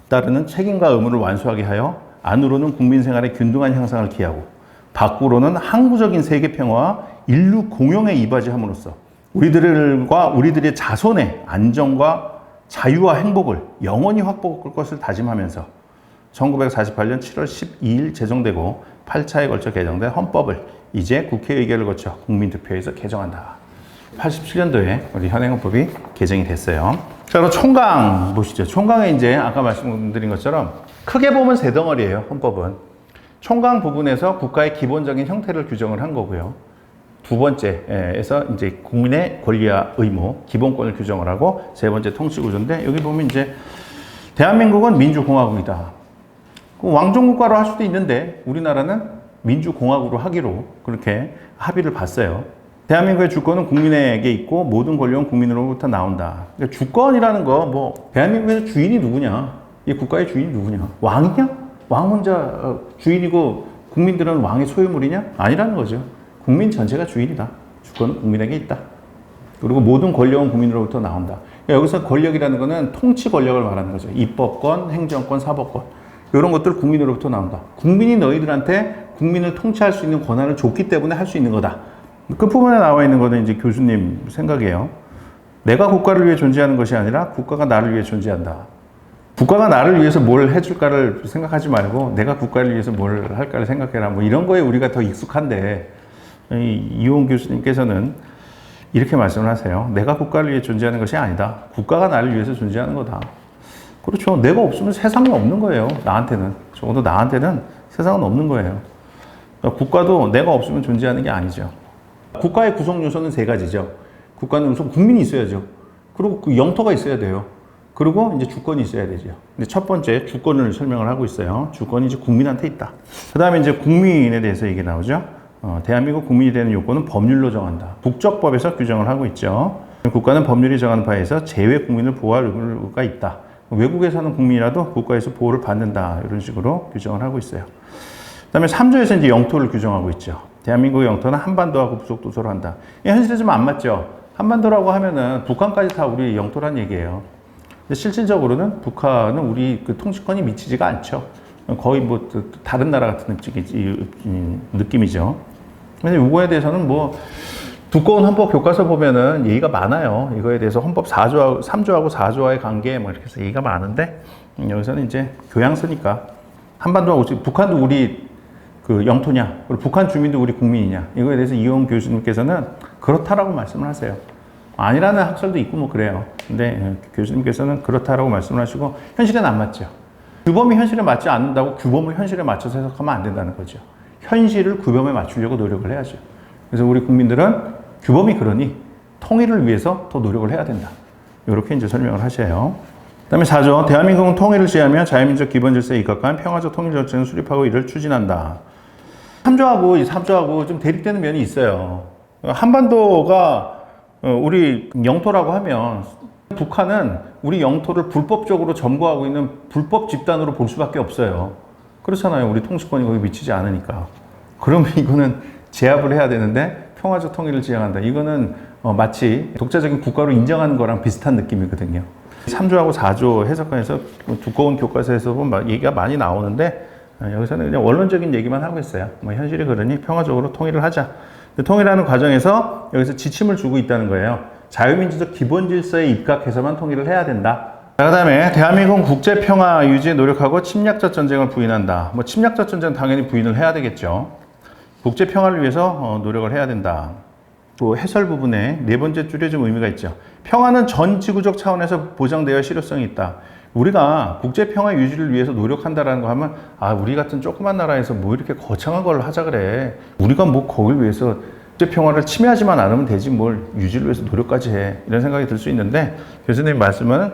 따르는 책임과 의무를 완수하게 하여 안으로는 국민 생활의 균등한 향상을 기하고 밖으로는 항구적인 세계 평화와 인류 공영에 이바지함으로써 우리들과 우리들의 자손의 안정과 자유와 행복을 영원히 확보할 것을 다짐하면서 1948년 7월 12일 제정되고 8차에 걸쳐 개정된 헌법을 이제 국회의결을 거쳐 국민투표에서 개정한다. 87년도에 우리 현행헌법이 개정이 됐어요. 자, 그럼 총강 보시죠. 총강에 이제 아까 말씀드린 것처럼 크게 보면 세 덩어리예요. 헌법은. 총강 부분에서 국가의 기본적인 형태를 규정을 한 거고요. 두 번째에서 이제 국민의 권리와 의무, 기본권을 규정을 하고, 세 번째 통치구조인데, 여기 보면 이제 대한민국은 민주공화국이다. 왕정국가로 할 수도 있는데 우리나라는 민주공화국으로 하기로 그렇게 합의를 봤어요. 대한민국의 주권은 국민에게 있고 모든 권력은 국민으로부터 나온다. 그러니까 주권이라는 거, 대한민국에서 주인이 누구냐? 이 국가의 주인이 누구냐? 왕이냐? 왕 혼자 주인이고 국민들은 왕의 소유물이냐? 아니라는 거죠. 국민 전체가 주인이다. 주권은 국민에게 있다. 그리고 모든 권력은 국민으로부터 나온다. 그러니까 여기서 권력이라는 거는 통치 권력을 말하는 거죠. 입법권, 행정권, 사법권. 이런 것들 국민으로부터 나온다. 국민이 너희들한테 국민을 통치할 수 있는 권한을 줬기 때문에 할 수 있는 거다. 끝부분에 나와 있는 거는 이제 교수님 생각이에요. 내가 국가를 위해 존재하는 것이 아니라 국가가 나를 위해 존재한다. 국가가 나를 위해서 뭘 해줄까를 생각하지 말고 내가 국가를 위해서 뭘 할까를 생각해라. 이런 거에 우리가 더 익숙한데, 이용 교수님께서는 이렇게 말씀을 하세요. 내가 국가를 위해 존재하는 것이 아니다. 국가가 나를 위해서 존재하는 거다. 그렇죠. 내가 없으면 세상이 없는 거예요. 나한테는. 적어도 나한테는 세상은 없는 거예요. 그러니까 국가도 내가 없으면 존재하는 게 아니죠. 국가의 구성 요소는 세 가지죠. 국가는 우선 국민이 있어야죠. 그리고 그 영토가 있어야 돼요. 그리고 이제 주권이 있어야 되죠. 근데 첫 번째 주권을 설명을 하고 있어요. 주권이 이제 국민한테 있다. 그 다음에 이제 국민에 대해서 얘기 나오죠. 대한민국 국민이 되는 요건은 법률로 정한다. 국적법에서 규정을 하고 있죠. 국가는 법률이 정하는 바에서 제외 국민을 보호할 의무가 있다. 외국에 사는 국민이라도 국가에서 보호를 받는다. 이런 식으로 규정을 하고 있어요. 그 다음에 3조에서 이제 영토를 규정하고 있죠. 대한민국의 영토는 한반도하고 부속도서로 한다. 현실에 좀 안 맞죠? 한반도라고 하면은 북한까지 다 우리 영토란 얘기예요. 근데 실질적으로는 북한은 우리 그 통치권이 미치지가 않죠. 거의 다른 나라 같은 느낌이죠. 근데 이거에 대해서는 두꺼운 헌법 교과서 보면은 얘기가 많아요. 이거에 대해서 헌법 3조하고 4조와의 관계 이렇게 해서 얘기가 많은데, 여기서는 이제 교양서니까 한반도하고 북한도 우리 그 영토냐, 그리고 북한 주민도 우리 국민이냐, 이거에 대해서 이용 교수님께서는 그렇다라고 말씀을 하세요. 아니라는 학설도 있고 그래요. 근데 교수님께서는 그렇다라고 말씀을 하시고, 현실에는 안 맞죠. 규범이 현실에 맞지 않는다고 규범을 현실에 맞춰서 해석하면 안 된다는 거죠. 현실을 규범에 맞추려고 노력을 해야죠. 그래서 우리 국민들은 규범이 그러니 통일을 위해서 더 노력을 해야 된다. 이렇게 이제 설명을 하셔요. 그 다음에 4조, 대한민국은 통일을 지향하며 자유민주적 기본 질서에 입각한 평화적 통일 정책을 수립하고 이를 추진한다. 3조하고 3조하고 좀 대립되는 면이 있어요. 한반도가 우리 영토라고 하면 북한은 우리 영토를 불법적으로 점거하고 있는 불법 집단으로 볼 수밖에 없어요. 그렇잖아요. 우리 통수권이 거기 미치지 않으니까. 그러면 이거는 제압을 해야 되는데 평화적 통일을 지향한다. 이거는 마치 독자적인 국가로 인정하는 거랑 비슷한 느낌이거든요. 3조하고 4조 해석관에서 두꺼운 교과서에서 보면 얘기가 많이 나오는데 여기서는 그냥 원론적인 얘기만 하고 있어요. 뭐 현실이 그러니 평화적으로 통일을 하자. 통일하는 과정에서 여기서 지침을 주고 있다는 거예요. 자유민주적 기본 질서에 입각해서만 통일을 해야 된다. 그 다음에 대한민국은 국제평화 유지에 노력하고 침략적 전쟁을 부인한다. 뭐 침략적 전쟁은 당연히 부인을 해야 되겠죠. 국제평화를 위해서 노력을 해야 된다. 또 해설 부분에 네 번째 줄에 좀 의미가 있죠. 평화는 전 지구적 차원에서 보장되어야 실효성이 있다. 우리가 국제평화 유지를 위해서 노력한다라는 거 하면 우리 같은 조그만 나라에서 뭐 이렇게 거창한 걸 하자 그래. 우리가 뭐 거길 위해서 국제평화를 침해하지만 않으면 되지 뭘 유지를 위해서 노력까지 해. 이런 생각이 들 수 있는데 교수님 말씀은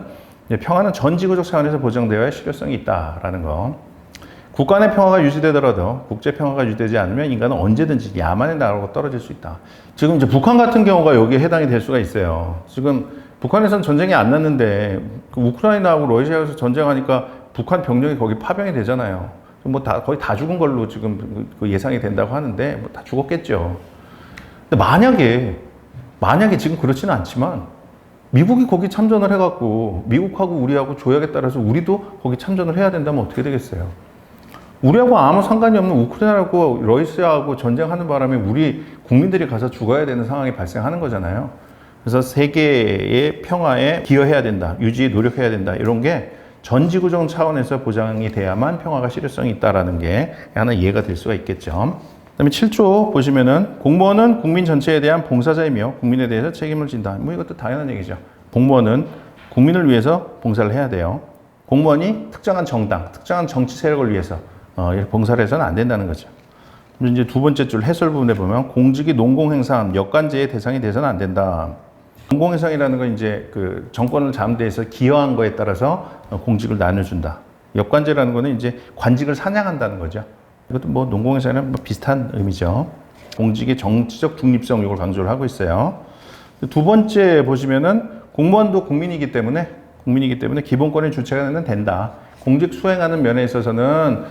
평화는 전 지구적 차원에서 보장되어야 실효성이 있다라는 거. 국가 내 평화가 유지되더라도 국제 평화가 유지되지 않으면 인간은 언제든지 야만의 나라로 떨어질 수 있다. 지금 이제 북한 같은 경우가 여기에 해당이 될 수가 있어요. 지금 북한에서는 전쟁이 안 났는데 우크라이나하고 러시아에서 전쟁하니까 북한 병력이 거기 파병이 되잖아요. 뭐 거의 다 죽은 걸로 지금 예상이 된다고 하는데 뭐 다 죽었겠죠. 근데 만약에 지금 그렇지는 않지만 미국이 거기 참전을 해갖고 미국하고 우리하고 조약에 따라서 우리도 거기 참전을 해야 된다면 어떻게 되겠어요? 우리하고 아무 상관이 없는 우크라이나하고 러시아하고 전쟁하는 바람에 우리 국민들이 가서 죽어야 되는 상황이 발생하는 거잖아요. 그래서 세계의 평화에 기여해야 된다. 유지에 노력해야 된다. 이런 게 전 지구적 차원에서 보장이 돼야만 평화가 실효성이 있다는 게 하나 이해가 될 수가 있겠죠. 그다음에 7조 보시면은 공무원은 국민 전체에 대한 봉사자이며 국민에 대해서 책임을 진다. 뭐 이것도 당연한 얘기죠. 공무원은 국민을 위해서 봉사를 해야 돼요. 공무원이 특정한 정당, 특정한 정치 세력을 위해서 이렇게 봉사를 해서는 안 된다는 거죠. 이제 두 번째 줄 해설 부분에 보면 공직이 농공행상, 역관제의 대상이 돼서는 안 된다. 농공행상이라는 건 이제 그 정권을 잡는 데에서 기여한 거에 따라서 공직을 나눠준다. 역관제라는 거는 이제 관직을 사냥한다는 거죠. 이것도 뭐 농공행상이랑 뭐 비슷한 의미죠. 공직의 정치적 중립성 이걸 강조를 하고 있어요. 두 번째 보시면은 공무원도 국민이기 때문에 기본권의 주체가 된다. 공직 수행하는 면에 있어서는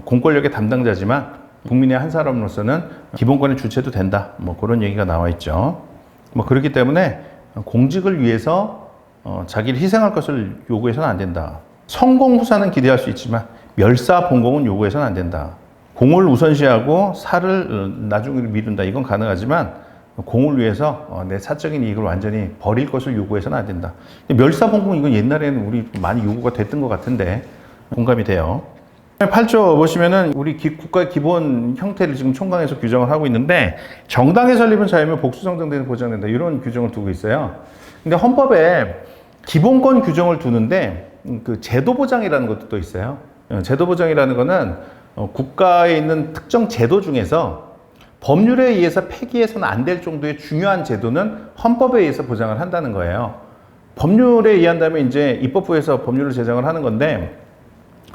공권력의 담당자지만 국민의 한 사람으로서는 기본권의 주체도 된다. 뭐 그런 얘기가 나와 있죠. 뭐 그렇기 때문에 공직을 위해서 자기를 희생할 것을 요구해서는 안 된다. 성공 후사는 기대할 수 있지만 멸사 본공은 요구해서는 안 된다. 공을 우선시하고 사를 나중에 미룬다. 이건 가능하지만 공을 위해서 내 사적인 이익을 완전히 버릴 것을 요구해서는 안 된다. 멸사 본공 이건 옛날에는 우리 많이 요구가 됐던 것 같은데 공감이 돼요. 8조 보시면은 우리 국가의 기본 형태를 지금 총강에서 규정을 하고 있는데 정당의 설립은 자유며 복수 정당대는 보장된다. 이런 규정을 두고 있어요. 근데 헌법에 기본권 규정을 두는데 그 제도 보장이라는 것도 또 있어요. 제도 보장이라는 거는 국가에 있는 특정 제도 중에서 법률에 의해서 폐기해서는 안 될 정도의 중요한 제도는 헌법에 의해서 보장을 한다는 거예요. 법률에 의한다면 이제 입법부에서 법률을 제정을 하는 건데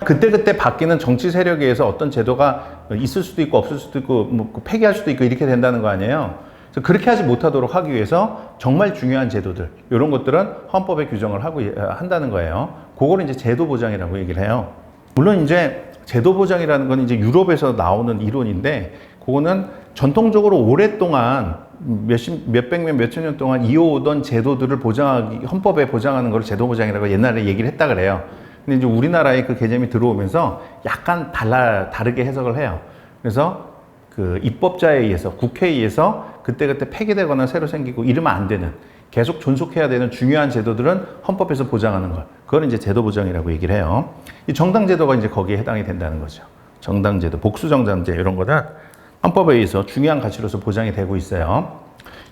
그때그때 바뀌는 정치 세력에 의해서 어떤 제도가 있을 수도 있고 없을 수도 있고 뭐 폐기할 수도 있고 이렇게 된다는 거 아니에요. 그래서 그렇게 하지 못하도록 하기 위해서 정말 중요한 제도들 이런 것들은 헌법에 규정을 하고 한다는 거예요. 그거를 이제 제도 보장이라고 얘기를 해요. 물론 이제 제도 보장이라는 건 이제 유럽에서 나오는 이론인데 그거는 전통적으로 오랫동안 몇백 년, 몇천 년 동안 이어오던 제도들을 헌법에 보장하는 걸 제도 보장이라고 옛날에 얘기를 했다 그래요. 근데 이제 우리나라에 그 개념이 들어오면서 약간 다르게 해석을 해요. 그래서 그 입법자에 의해서, 국회에 의해서 그때그때 폐기되거나 새로 생기고 이러면 안 되는, 계속 존속해야 되는 중요한 제도들은 헌법에서 보장하는 걸. 그걸 이제 제도 보장이라고 얘기를 해요. 이 정당제도가 이제 거기에 해당이 된다는 거죠. 정당제도, 복수정당제 이런 거는 헌법에 의해서 중요한 가치로서 보장이 되고 있어요.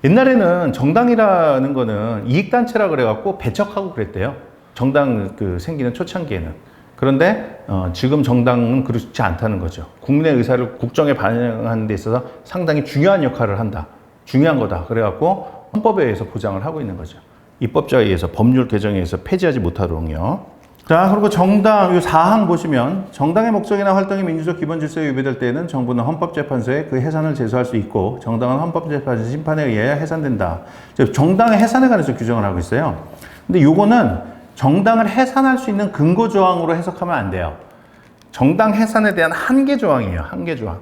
옛날에는 정당이라는 거는 이익단체라 그래갖고 배척하고 그랬대요. 정당 생기는 초창기에는. 그런데 지금 정당은 그렇지 않다는 거죠. 국민의 의사를 국정에 반영하는 데 있어서 상당히 중요한 역할을 한다. 중요한 거다. 그래갖고 헌법에 의해서 보장을 하고 있는 거죠. 입법자에 의해서 법률 개정에 의해서 폐지하지 못하도록요. 자, 그리고 정당, 이 4항 보시면, 정당의 목적이나 활동이 민주적 기본 질서에 위배될 때에는 정부는 헌법재판소에 그 해산을 제소할 수 있고, 정당은 헌법재판소 심판에 의해 해산된다. 정당의 해산에 관해서 규정을 하고 있어요. 근데 요거는 정당을 해산할 수 있는 근거 조항으로 해석하면 안 돼요. 정당 해산에 대한 한계 조항이에요. 한계 조항.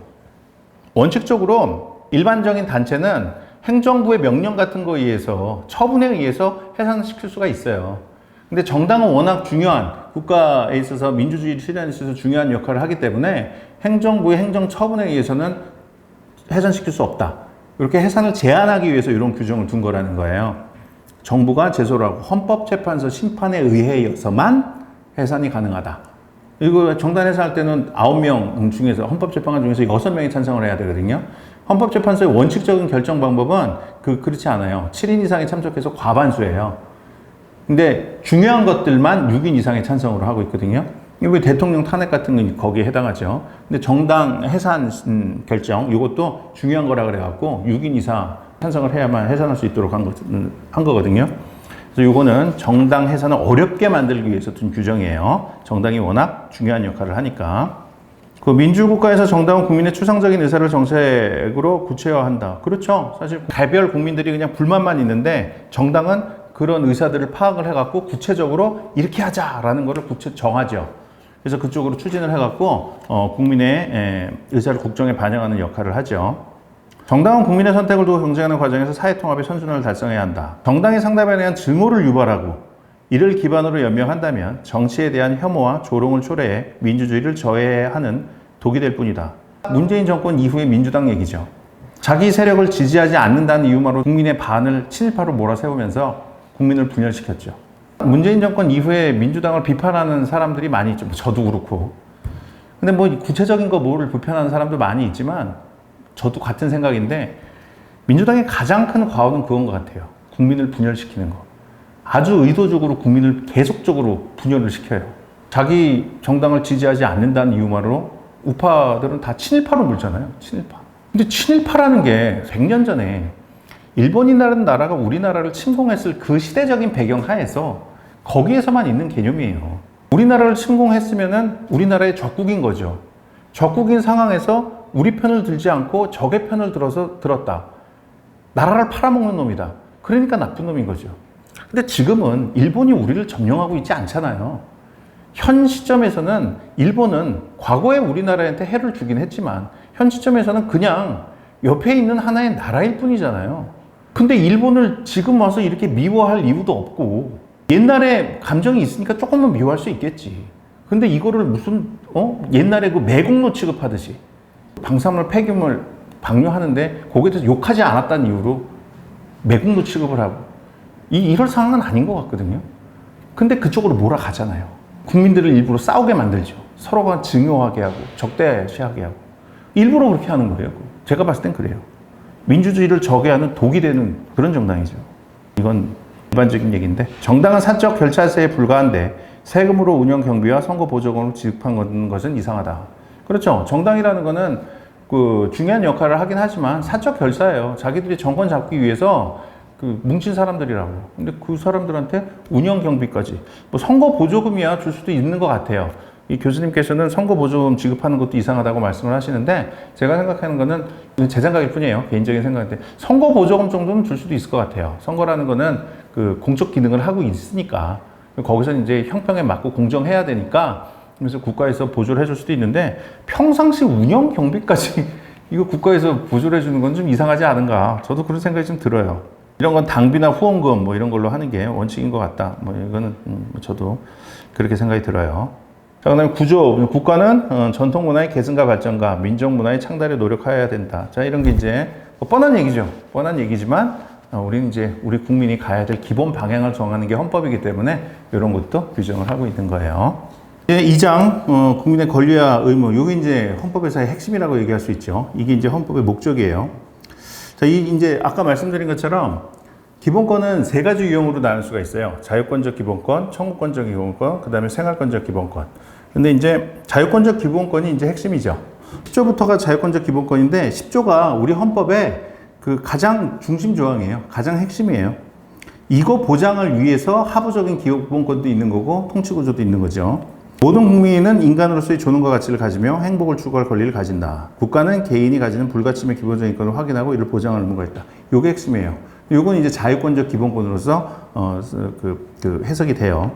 원칙적으로 일반적인 단체는 행정부의 명령 같은 거에 의해서, 처분에 의해서 해산시킬 수가 있어요. 근데 정당은 워낙 중요한, 국가에 있어서 민주주의 실현에 있어서 중요한 역할을 하기 때문에 행정부의 행정 처분에 의해서는 해산시킬 수 없다. 이렇게 해산을 제한하기 위해서 이런 규정을 둔 거라는 거예요. 정부가 제소를 하고 헌법재판소 심판에 의해서만 해산이 가능하다. 이거 정당 해산할 때는 9명 중에서, 헌법재판관 중에서 6명이 찬성을 해야 되거든요. 헌법재판소의 원칙적인 결정 방법은 그렇지 않아요. 7인 이상이 참석해서 과반수예요. 근데 중요한 것들만 6인 이상의 찬성으로 하고 있거든요. 이거 대통령 탄핵 같은 건 거기에 해당하죠. 근데 정당 해산 결정, 이것도 중요한 거라 그래갖고 6인 이상 찬성을 해야만 해산할 수 있도록 한 거거든요. 그래서 이거는 정당 해산을 어렵게 만들기 위해서 둔 규정이에요. 정당이 워낙 중요한 역할을 하니까. 그 민주국가에서 정당은 국민의 추상적인 의사를 정책으로 구체화한다. 그렇죠. 사실 개별 국민들이 그냥 불만만 있는데 정당은 그런 의사들을 파악을 해갖고 구체적으로 이렇게 하자라는 거를 정하죠. 그래서 그쪽으로 추진을 해갖고 국민의 의사를 국정에 반영하는 역할을 하죠. 정당은 국민의 선택을 두고 경쟁하는 과정에서 사회통합의 선순환을 달성해야 한다. 정당의 상담에 대한 증오를 유발하고 이를 기반으로 연명한다면 정치에 대한 혐오와 조롱을 초래해 민주주의를 저해하는 독이 될 뿐이다. 문재인 정권 이후의 민주당 얘기죠. 자기 세력을 지지하지 않는다는 이유만으로 국민의 반을 친일파로 몰아세우면서 국민을 분열시켰죠. 문재인 정권 이후에 민주당을 비판하는 사람들이 많이 있죠. 저도 그렇고. 근데 뭐 구체적인 거 뭐를 비판하는 사람도 많이 있지만 저도 같은 생각인데 민주당의 가장 큰 과오는 그건 것 같아요. 국민을 분열시키는 거. 아주 의도적으로 국민을 계속적으로 분열을 시켜요. 자기 정당을 지지하지 않는다는 이유만으로 우파들은 다 친일파로 물잖아요. 친일파. 근데 친일파라는 게 100년 전에 일본이라는 나라가 우리나라를 침공했을 그 시대적인 배경 하에서 거기에서만 있는 개념이에요. 우리나라를 침공했으면은 우리나라의 적국인 거죠. 적국인 상황에서 우리 편을 들지 않고 적의 편을 들었다. 나라를 팔아먹는 놈이다. 그러니까 나쁜 놈인 거죠. 근데 지금은 일본이 우리를 점령하고 있지 않잖아요. 현 시점에서는 일본은 과거에 우리나라한테 해를 주긴 했지만 현 시점에서는 그냥 옆에 있는 하나의 나라일 뿐이잖아요. 근데 일본을 지금 와서 이렇게 미워할 이유도 없고 옛날에 감정이 있으니까 조금은 미워할 수 있겠지. 근데 이거를 무슨 옛날에 그 매국노 취급하듯이 방사물 폐기물 방류하는데 거기에 대해서 욕하지 않았다는 이유로 매국노 취급을 하고 이럴 상황은 아닌 것 같거든요. 근데 그쪽으로 몰아가잖아요. 국민들을 일부러 싸우게 만들죠. 서로가 증오하게 하고 적대시하게 하고 일부러 그렇게 하는 거예요. 제가 봤을 땐 그래요. 민주주의를 저해하는 독이 되는 그런 정당이죠. 이건 일반적인 얘기인데 정당은 사적 결차세에 불과한데 세금으로 운영 경비와 선거 보조금을 지급한 것은 이상하다. 그렇죠. 정당이라는 거는 그 중요한 역할을 하긴 하지만 사적 결사예요. 자기들이 정권 잡기 위해서 그 뭉친 사람들이라고. 근데 그 사람들한테 운영 경비까지 뭐 선거 보조금이야 줄 수도 있는 것 같아요. 이 교수님께서는 선거 보조금 지급하는 것도 이상하다고 말씀을 하시는데 제가 생각하는 거는 제 생각일 뿐이에요. 개인적인 생각인데 선거 보조금 정도는 줄 수도 있을 것 같아요. 선거라는 거는 그 공적 기능을 하고 있으니까 거기서 이제 형평에 맞고 공정해야 되니까 그래서 국가에서 보조를 해줄 수도 있는데 평상시 운영 경비까지 이거 국가에서 보조를 해주는 건 좀 이상하지 않은가. 저도 그런 생각이 좀 들어요. 이런 건 당비나 후원금 뭐 이런 걸로 하는 게 원칙인 것 같다. 뭐 이거는 저도 그렇게 생각이 들어요. 자, 그 다음에 구조. 국가는 전통 문화의 계승과 발전과 민족 문화의 창달에 노력해야 된다. 자, 이런 게 이제 뭐 뻔한 얘기죠. 뻔한 얘기지만 우리는 이제 우리 국민이 가야 될 기본 방향을 정하는 게 헌법이기 때문에 이런 것도 규정을 하고 있는 거예요. 2장, 국민의 권리와 의무. 이게 이제 헌법에서의 핵심이라고 얘기할 수 있죠. 이게 이제 헌법의 목적이에요. 자, 이제 아까 말씀드린 것처럼 기본권은 세 가지 유형으로 나눌 수가 있어요. 자유권적 기본권, 청구권적 기본권, 그 다음에 생활권적 기본권. 근데 이제 자유권적 기본권이 이제 핵심이죠. 10조부터가 자유권적 기본권인데 10조가 우리 헌법의 그 가장 중심 조항이에요. 가장 핵심이에요. 이거 보장을 위해서 하부적인 기본권도 있는 거고 통치구조도 있는 거죠. 모든 국민은 인간으로서의 존엄과 가치를 가지며 행복을 추구할 권리를 가진다. 국가는 개인이 가지는 불가침의 기본적인 권을 확인하고 이를 보장할 의무가 있다. 요게 핵심이에요. 요건 이제 자유권적 기본권으로서 해석이 돼요.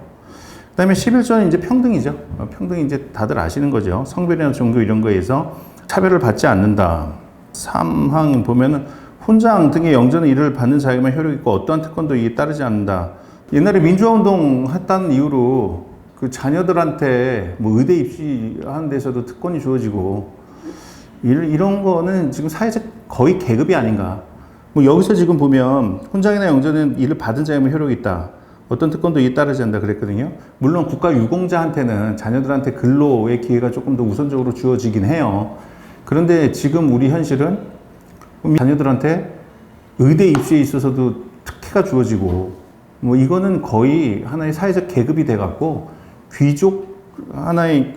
그 다음에 11조는 이제 평등이죠. 평등이 이제 다들 아시는 거죠. 성별이나 종교 이런 거에서 차별을 받지 않는다. 3항 보면은 훈장 등의 영전의 일을 받는 자에게만 효력이 있고 어떠한 특권도 이에 따르지 않는다. 옛날에 민주화운동 했다는 이유로 그 자녀들한테 뭐 의대 입시하는 데서도 특권이 주어지고 이런 거는 지금 사회적 거의 계급이 아닌가. 뭐 여기서 지금 보면 훈장이나 영전의 일을 받은 자에게만 효력이 있다. 어떤 특권도 이에 따르지 않는다 그랬거든요. 물론 국가 유공자한테는 자녀들한테 근로의 기회가 조금 더 우선적으로 주어지긴 해요. 그런데 지금 우리 현실은 자녀들한테 의대 입시에 있어서도 특혜가 주어지고 뭐 이거는 거의 하나의 사회적 계급이 돼갖고 귀족 하나의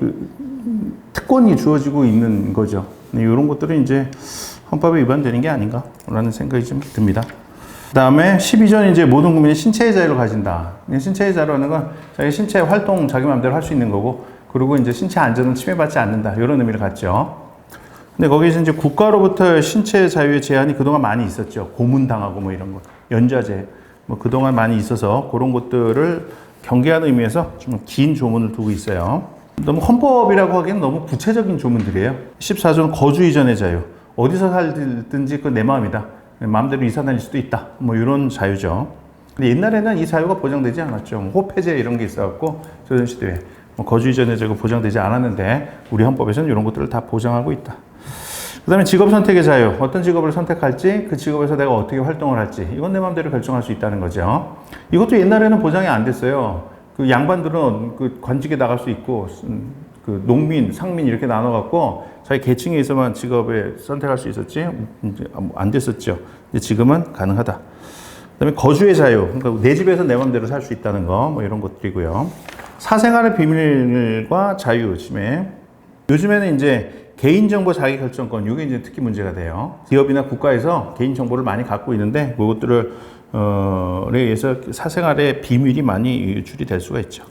특권이 주어지고 있는 거죠. 이런 것들은 이제 헌법에 위반되는 게 아닌가라는 생각이 좀 듭니다. 그 다음에 12조는 이제 모든 국민이 신체의 자유를 가진다. 신체의 자유라는 건 자기 신체 활동 자기 마음대로 할 수 있는 거고, 그리고 이제 신체 안전은 침해받지 않는다. 이런 의미를 갖죠. 근데 거기서 이제 국가로부터 신체 자유의 제한이 그동안 많이 있었죠. 고문당하고 뭐 이런 거. 연좌제. 뭐 그동안 많이 있어서 그런 것들을 경계하는 의미에서 좀 긴 조문을 두고 있어요. 너무 헌법이라고 하기에는 너무 구체적인 조문들이에요. 14조는 거주 이전의 자유. 어디서 살든지 그건 내 마음이다. 마음대로 이사 다닐 수도 있다. 뭐 이런 자유죠. 근데 옛날에는 이 자유가 보장되지 않았죠. 뭐 호패제 이런 게 있어갖고 조선시대에 뭐 거주 이전의 자유가 보장되지 않았는데 우리 헌법에서는 이런 것들을 다 보장하고 있다. 그 다음에 직업 선택의 자유. 어떤 직업을 선택할지, 그 직업에서 내가 어떻게 활동을 할지, 이건 내 마음대로 결정할 수 있다는 거죠. 이것도 옛날에는 보장이 안 됐어요. 그 양반들은 그 관직에 나갈 수 있고, 그 농민, 상민 이렇게 나눠갖고 자기 계층에 있어만 직업에 선택할 수 있었지, 이제 안 됐었죠. 근데 지금은 가능하다. 그 다음에 거주의 자유. 그러니까 내 집에서 내 마음대로 살 수 있다는 거, 뭐 이런 것들이고요. 사생활의 비밀과 자유, 침해. 요즘에는 이제 개인정보 자기결정권, 이게 이제 특히 문제가 돼요. 기업이나 국가에서 개인정보를 많이 갖고 있는데, 그것들을, 의해서 사생활의 비밀이 많이 유출이 될 수가 있죠.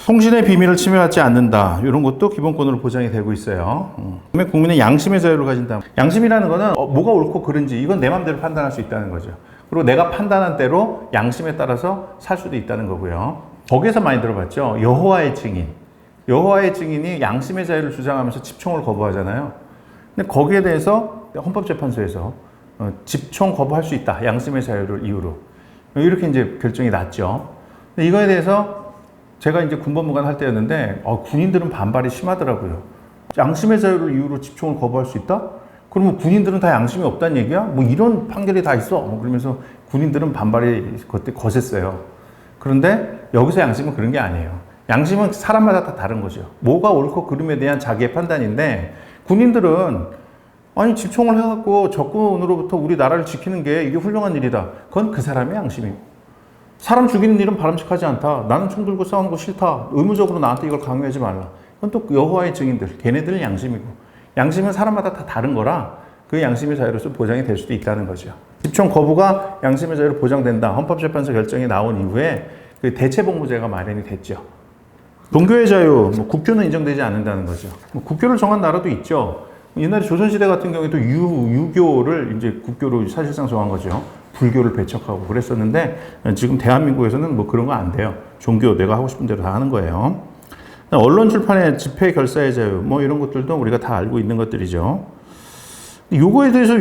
통신의 비밀을 침해받지 않는다. 이런 것도 기본권으로 보장이 되고 있어요. 그다음에 국민의 양심의 자유를 가진다. 양심이라는 거는 뭐가 옳고 그른지 이건 내 마음대로 판단할 수 있다는 거죠. 그리고 내가 판단한 대로 양심에 따라서 살 수도 있다는 거고요. 거기에서 많이 들어봤죠. 여호와의 증인. 여호와의 증인이 양심의 자유를 주장하면서 집총을 거부하잖아요. 근데 거기에 대해서 헌법재판소에서 집총 거부할 수 있다. 양심의 자유를 이유로. 이렇게 이제 결정이 났죠. 근데 이거에 대해서 제가 이제 군법무관 할 때였는데, 군인들은 반발이 심하더라고요. 양심의 자유를 이유로 집총을 거부할 수 있다? 그러면 군인들은 다 양심이 없다는 얘기야? 뭐 이런 판결이 다 있어. 그러면서 군인들은 반발이 그때 거셌어요. 그런데 여기서 양심은 그런 게 아니에요. 양심은 사람마다 다 다른 거죠. 뭐가 옳고 그름에 대한 자기의 판단인데, 군인들은 아니 집총을 해갖고 적군으로부터 우리 나라를 지키는 게 이게 훌륭한 일이다. 그건 그 사람의 양심이고, 사람 죽이는 일은 바람직하지 않다. 나는 총 들고 싸우는 거 싫다. 의무적으로 나한테 이걸 강요하지 말라. 그건 또 여호와의 증인들, 걔네들은 양심이고, 양심은 사람마다 다 다른 거라 그 양심의 자유로서 보장이 될 수도 있다는 거죠. 집총 거부가 양심의 자유로 보장된다. 헌법재판소 결정이 나온 이후에 그 대체복무제가 마련이 됐죠. 종교의 자유, 국교는 인정되지 않는다는 거죠. 국교를 정한 나라도 있죠. 옛날에 조선시대 같은 경우에도 유교를 이제 국교로 사실상 정한 거죠. 불교를 배척하고 그랬었는데, 지금 대한민국에서는 뭐 그런 거 안 돼요. 종교 내가 하고 싶은 대로 다 하는 거예요. 언론 출판의 집회 결사의 자유, 뭐 이런 것들도 우리가 다 알고 있는 것들이죠. 요거에 대해서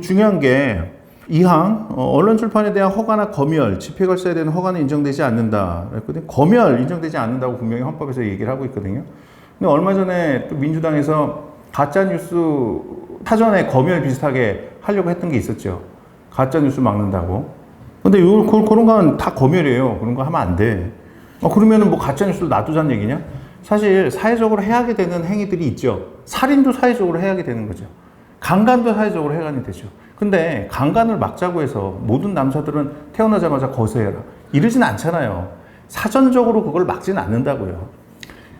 중요한 게 2항, 언론 출판에 대한 허가나 검열, 집회 결사에 대한 허가는 인정되지 않는다. 그랬거든요. 검열 인정되지 않는다고 분명히 헌법에서 얘기를 하고 있거든요. 근데 얼마 전에 또 민주당에서 가짜뉴스 사전에 검열 비슷하게 하려고 했던 게 있었죠. 가짜뉴스 막는다고. 근데 그런 건 다 검열이에요. 그런 거 하면 안 돼. 그러면은 뭐 가짜뉴스를 놔두자는 얘기냐? 사실 사회적으로 해하게 되는 행위들이 있죠. 살인도 사회적으로 해하게 되는 거죠. 강간도 사회적으로 해하게 되죠. 근데 강간을 막자고 해서 모든 남자들은 태어나자마자 거세해라. 이러진 않잖아요. 사전적으로 그걸 막지는 않는다고요.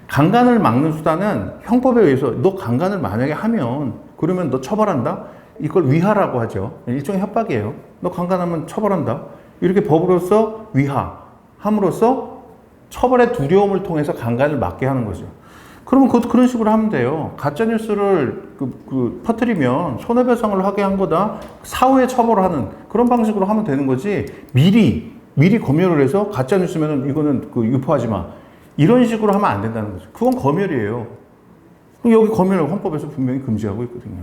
강간을 막는 수단은 형법에 의해서 너 강간을 만약에 하면 그러면 너 처벌한다? 이걸 위하라고 하죠. 일종의 협박이에요. 너 강간하면 처벌한다? 이렇게 법으로서 함으로써 처벌의 두려움을 통해서 강간을 막게 하는 거죠. 그러면 그것도 그런 식으로 하면 돼요. 가짜뉴스를 퍼뜨리면 손해배상을 하게 한 거다. 사후에 처벌하는 그런 방식으로 하면 되는 거지. 미리 검열을 해서 가짜뉴스면은 이거는 유포하지 마. 이런 식으로 하면 안 된다는 거죠. 그건 검열이에요. 여기 검열을 헌법에서 분명히 금지하고 있거든요.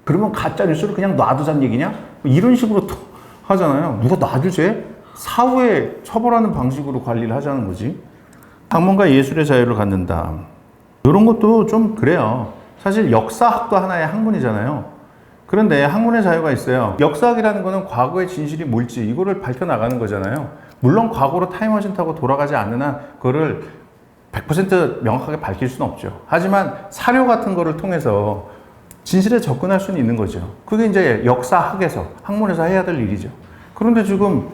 그러면 가짜뉴스를 그냥 놔두자는 얘기냐? 이런 식으로 또 하잖아요. 누가 놔두지? 사후에 처벌하는 방식으로 관리를 하자는 거지. 학문과 예술의 자유를 갖는다. 이런 것도 좀 그래요. 사실 역사학도 하나의 학문이잖아요. 그런데 학문의 자유가 있어요. 역사학이라는 거는 과거의 진실이 뭘지 이거를 밝혀나가는 거잖아요. 물론 과거로 타임머신 타고 돌아가지 않는 한 그거를 100% 명확하게 밝힐 수는 없죠. 하지만 사료 같은 거를 통해서 진실에 접근할 수는 있는 거죠. 그게 이제 역사학에서, 학문에서 해야 될 일이죠. 그런데 지금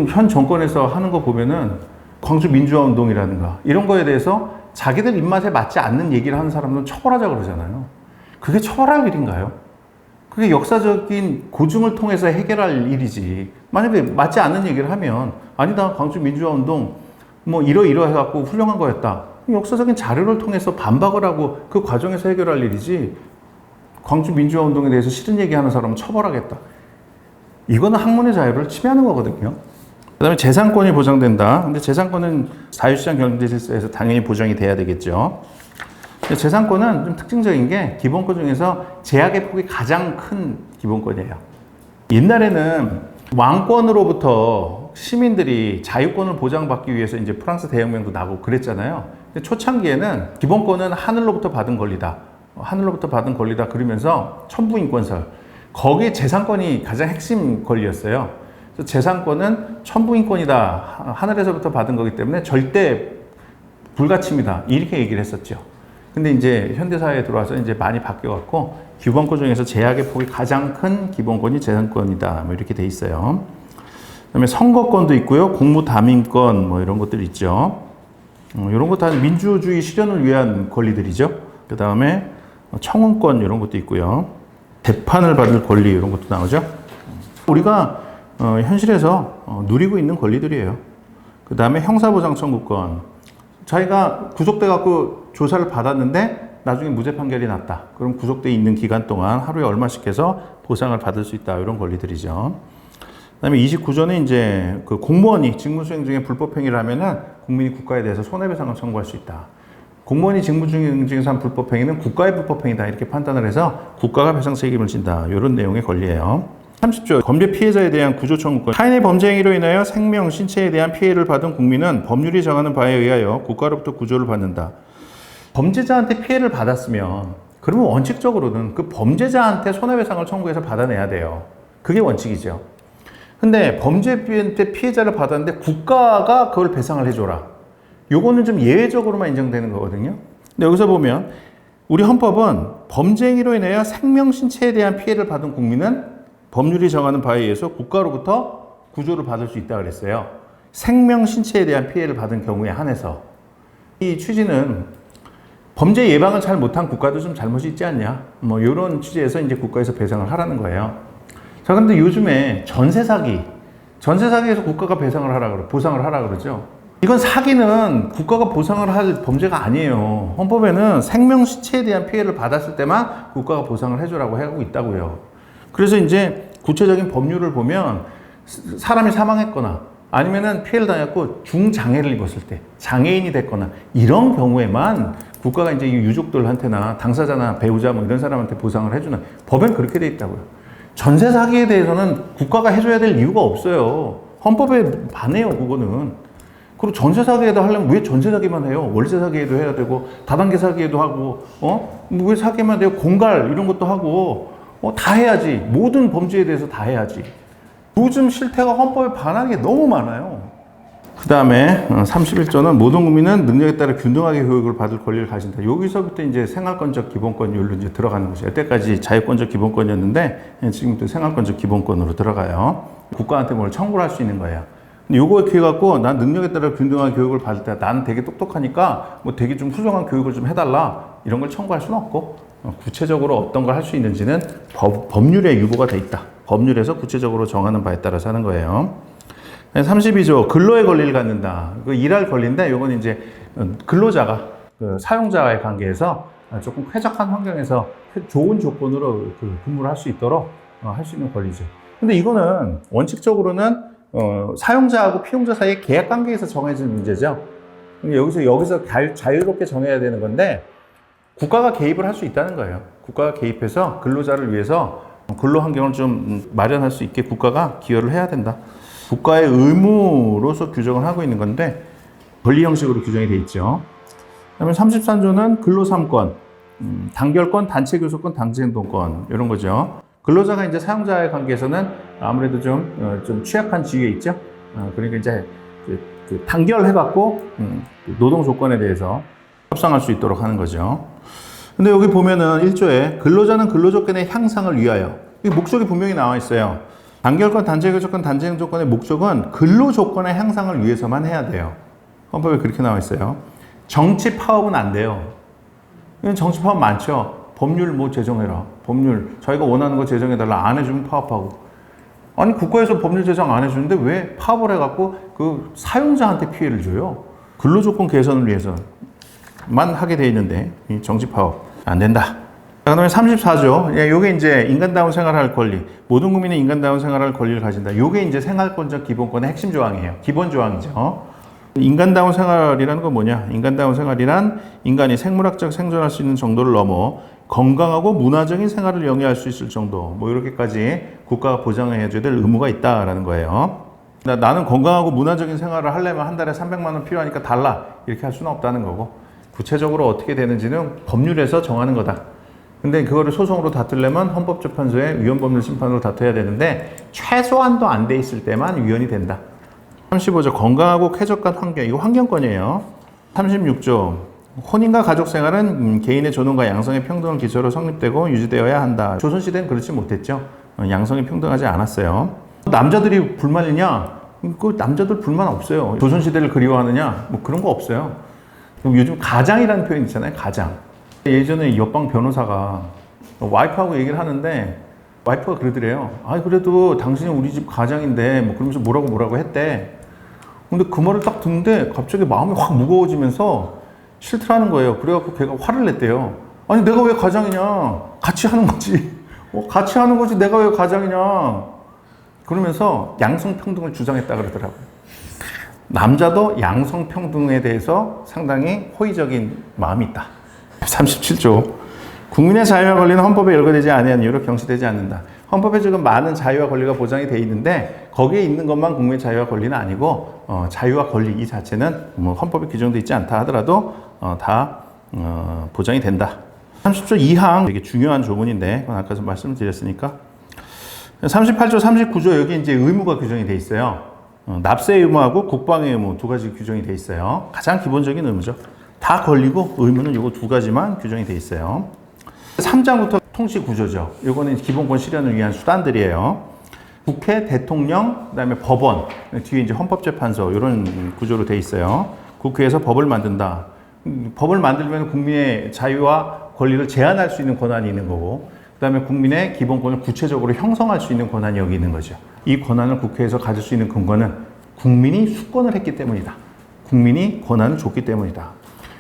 현 정권에서 하는 거 보면은 광주 민주화 운동이라든가 이런 거에 대해서 자기들 입맛에 맞지 않는 얘기를 하는 사람들은 처벌하자 그러잖아요. 그게 처벌할 일인가요? 그게 역사적인 고증을 통해서 해결할 일이지. 만약에 맞지 않는 얘기를 하면 아니다, 광주 민주화 운동 이러해갖고 훌륭한 거였다. 역사적인 자료를 통해서 반박을 하고 그 과정에서 해결할 일이지. 광주 민주화 운동에 대해서 싫은 얘기하는 사람은 처벌하겠다. 이거는 학문의 자유를 침해하는 거거든요. 그 다음에 재산권이 보장된다. 근데 재산권은 자유시장 경제 질서에서 당연히 보장이 돼야 되겠죠. 근데 재산권은 좀 특징적인 게 기본권 중에서 제약의 폭이 가장 큰 기본권이에요. 옛날에는 왕권으로부터 시민들이 자유권을 보장받기 위해서 이제 프랑스 대혁명도 나고 그랬잖아요. 근데 초창기에는 기본권은 하늘로부터 받은 권리다. 하늘로부터 받은 권리다. 그러면서 천부인권설. 거기에 재산권이 가장 핵심 권리였어요. 그래서 재산권은 천부인권이다. 하늘에서부터 받은 거기 때문에 절대 불가침이다. 이렇게 얘기를 했었죠. 근데 이제 현대사회에 들어와서 이제 많이 바뀌어갖고 기본권 중에서 제약의 폭이 가장 큰 기본권이 재산권이다. 이렇게 돼 있어요. 그다음에 선거권도 있고요. 공무담임권 이런 것들 있죠. 이런 것 다 민주주의 실현을 위한 권리들이죠. 그 다음에 청원권 이런 것도 있고요. 재판을 받을 권리 이런 것도 나오죠. 우리가 현실에서 누리고 있는 권리들이에요. 그 다음에 형사보상 청구권. 자기가 구속돼 갖고 조사를 받았는데 나중에 무죄 판결이 났다. 그럼 구속돼 있는 기간 동안 하루에 얼마씩 해서 보상을 받을 수 있다. 이런 권리들이죠. 그다음에 29조는 이제 그 공무원이 직무수행 중에 불법행위를 하면은 국민이 국가에 대해서 손해배상을 청구할 수 있다. 공무원이 직무수행 중에서 한 불법행위는 국가의 불법행위다. 이렇게 판단을 해서 국가가 배상 책임을 진다. 이런 내용의 권리예요. 30조 범죄 피해자에 대한 구조 청구권. 타인의 범죄 행위로 인하여 생명, 신체에 대한 피해를 받은 국민은 법률이 정하는 바에 의하여 국가로부터 구조를 받는다. 범죄자한테 피해를 받았으면 그러면 원칙적으로는 그 범죄자한테 손해배상을 청구해서 받아내야 돼요. 그게 원칙이죠. 근데 범죄 피해자를 받았는데 국가가 그걸 배상을 해줘라. 요거는 좀 예외적으로만 인정되는 거거든요. 근데 여기서 보면 우리 헌법은 범죄 행위로 인하여 생명, 신체에 대한 피해를 받은 국민은 법률이 정하는 바에 의해서 국가로부터 구조를 받을 수 있다고 그랬어요. 생명, 신체에 대한 피해를 받은 경우에 한해서. 이 취지는 범죄 예방을 잘 못한 국가도 좀 잘못이 있지 않냐. 이런 취지에서 이제 국가에서 배상을 하라는 거예요. 자, 근데 요즘에 전세 사기에서 국가가 보상을 하라 그러죠. 이건 사기는 국가가 보상을 할 범죄가 아니에요. 헌법에는 생명, 신체에 대한 피해를 받았을 때만 국가가 보상을 해주라고 하고 있다고요. 그래서 이제 구체적인 법률을 보면 사람이 사망했거나 아니면은 피해를 당했고 중장애를 입었을 때, 장애인이 됐거나 이런 경우에만 국가가 이제 유족들한테나 당사자나 배우자 이런 사람한테 보상을 해주는 법엔 그렇게 돼 있다고요. 전세 사기에 대해서는 국가가 해줘야 될 이유가 없어요. 헌법에 반해요, 그거는. 그리고 전세 사기에도 하려면 왜 전세 사기만 해요? 월세 사기에도 해야 되고, 다단계 사기에도 하고, 왜 사기만 해요? 공갈 이런 것도 하고, 다 해야지. 모든 범죄에 대해서 다 해야지. 요즘 실태가 헌법에 반하는 게 너무 많아요. 그 다음에 31조는 모든 국민은 능력에 따라 균등하게 교육을 받을 권리를 가진다. 여기서부터 이제 생활권적 기본권으로 이제 들어가는 것이에요. 이때까지 자유권적 기본권이었는데 지금부터 생활권적 기본권으로 들어가요. 국가한테 뭘 청구를 할 수 있는 거예요. 근데 요거에 기해 갖고 난 능력에 따라 균등한 교육을 받을 때 나는 되게 똑똑하니까 되게 좀 훌륭한 교육을 좀 해달라. 이런 걸 청구할 수는 없고 구체적으로 어떤 걸 할 수 있는지는 법률에 유보가 돼 있다. 법률에서 구체적으로 정하는 바에 따라서 하는 거예요. 32조 근로의 권리를 갖는다. 그 일할 권리인데 이건 이제 근로자가 그 사용자와의 관계에서 조금 쾌적한 환경에서 좋은 조건으로 그 근무를 할 수 있도록 할 수 있는 권리죠. 근데 이거는 원칙적으로는 사용자하고 피용자 사이의 계약 관계에서 정해진 문제죠. 여기서 자유롭게 정해야 되는 건데 국가가 개입을 할 수 있다는 거예요. 국가가 개입해서 근로자를 위해서 근로 환경을 좀 마련할 수 있게 국가가 기여를 해야 된다. 국가의 의무로서 규정을 하고 있는 건데 권리 형식으로 규정이 돼 있죠. 그다음에 33조는 근로 3권, 단결권, 단체 교섭권, 단체 행동권 이런 거죠. 근로자가 이제 사용자의 관계에서는 아무래도 좀 취약한 지위에 있죠. 그러니까 이제 그 단결해갖고 노동 조건에 대해서 협상할 수 있도록 하는 거죠. 근데 여기 보면은 1조에 근로자는 근로 조건의 향상을 위하여 이 목적이 분명히 나와 있어요. 단결권, 단체 교섭권, 단체 행동권의 목적은 근로 조건의 향상을 위해서만 해야 돼요. 헌법에 그렇게 나와 있어요. 정치 파업은 안 돼요. 정치 파업 많죠. 법률 뭐 제정해라. 법률 자기가 원하는 거 제정해달라. 안 해주면 파업하고. 아니 국가에서 법률 제정 안 해주는데 왜 파업을 해갖고 그 사용자한테 피해를 줘요? 근로조건 개선을 위해서만 하게 돼 있는데 이 정치 파업 안 된다. 그다음에 34조. 요게 이제 인간다운 생활할 권리. 모든 국민이 인간다운 생활할 권리를 가진다. 요게 이제 생활권적 기본권의 핵심 조항이에요. 기본 조항이죠. 인간다운 생활이라는 건 뭐냐? 인간다운 생활이란 인간이 생물학적 생존할 수 있는 정도를 넘어 건강하고 문화적인 생활을 영위할 수 있을 정도. 뭐 이렇게까지 국가가 보장해 줘야 될 의무가 있다라는 거예요. 나는 건강하고 문화적인 생활을 하려면 한 달에 300만 원 필요하니까 달라. 이렇게 할 수는 없다는 거고. 구체적으로 어떻게 되는지는 법률에서 정하는 거다. 근데 그거를 소송으로 다투려면 헌법재판소에 위헌법률 심판으로 다퉈야 되는데 최소한도 안 돼 있을 때만 위헌이 된다. 35조 건강하고 쾌적한 환경. 이거 환경권이에요. 36조 혼인과 가족 생활은 개인의 존엄과 양성의 평등을 기초로 성립되고 유지되어야 한다. 조선시대는 그렇지 못했죠. 양성이 평등하지 않았어요. 남자들이 불만이냐? 그 남자들 불만 없어요. 조선시대를 그리워하느냐? 뭐 그런 거 없어요. 요즘 가장이라는 표현 있잖아요. 가장. 예전에 옆방 변호사가 와이프하고 얘기를 하는데 와이프가 그러더래요. 아 그래도 당신이 우리 집 가장인데 뭐 그러면서 뭐라고 했대. 근데 그 말을 딱 듣는데 갑자기 마음이 확 무거워지면서 싫더라는 거예요. 그래갖고 걔가 화를 냈대요. 아니 내가 왜 가장이냐. 같이 하는 거지. 같이 하는 거지 내가 왜 가장이냐. 그러면서 양성평등을 주장했다 그러더라고요. 남자도 양성평등에 대해서 상당히 호의적인 마음이 있다. 37조 국민의 자유와 권리는 헌법에 열거되지 아니한 이유로 경시되지 않는다. 헌법에 지금 많은 자유와 권리가 보장이 돼 있는데 거기에 있는 것만 국민의 자유와 권리는 아니고 자유와 권리 이 자체는 뭐 헌법에 규정되어 있지 않다 하더라도 다 보장이 된다. 30조 2항 되게 중요한 조문인데 그건 아까 말씀을 드렸으니까 38조 39조 여기 이제 의무가 규정이 돼 있어요. 납세 의무하고 국방의 의무 두 가지 규정이 돼 있어요. 가장 기본적인 의무죠. 다 권리고 의무는 이거 두 가지만 규정이 돼 있어요. 3장부터 통치 구조죠. 이거는 기본권 실현을 위한 수단들이에요. 국회, 대통령, 그다음에 법원, 뒤에 이제 헌법재판소 이런 구조로 돼 있어요. 국회에서 법을 만든다. 법을 만들면 국민의 자유와 권리를 제한할 수 있는 권한이 있는 거고, 그다음에 국민의 기본권을 구체적으로 형성할 수 있는 권한이 여기 있는 거죠. 이 권한을 국회에서 가질 수 있는 근거는 국민이 수권을 했기 때문이다. 국민이 권한을 줬기 때문이다.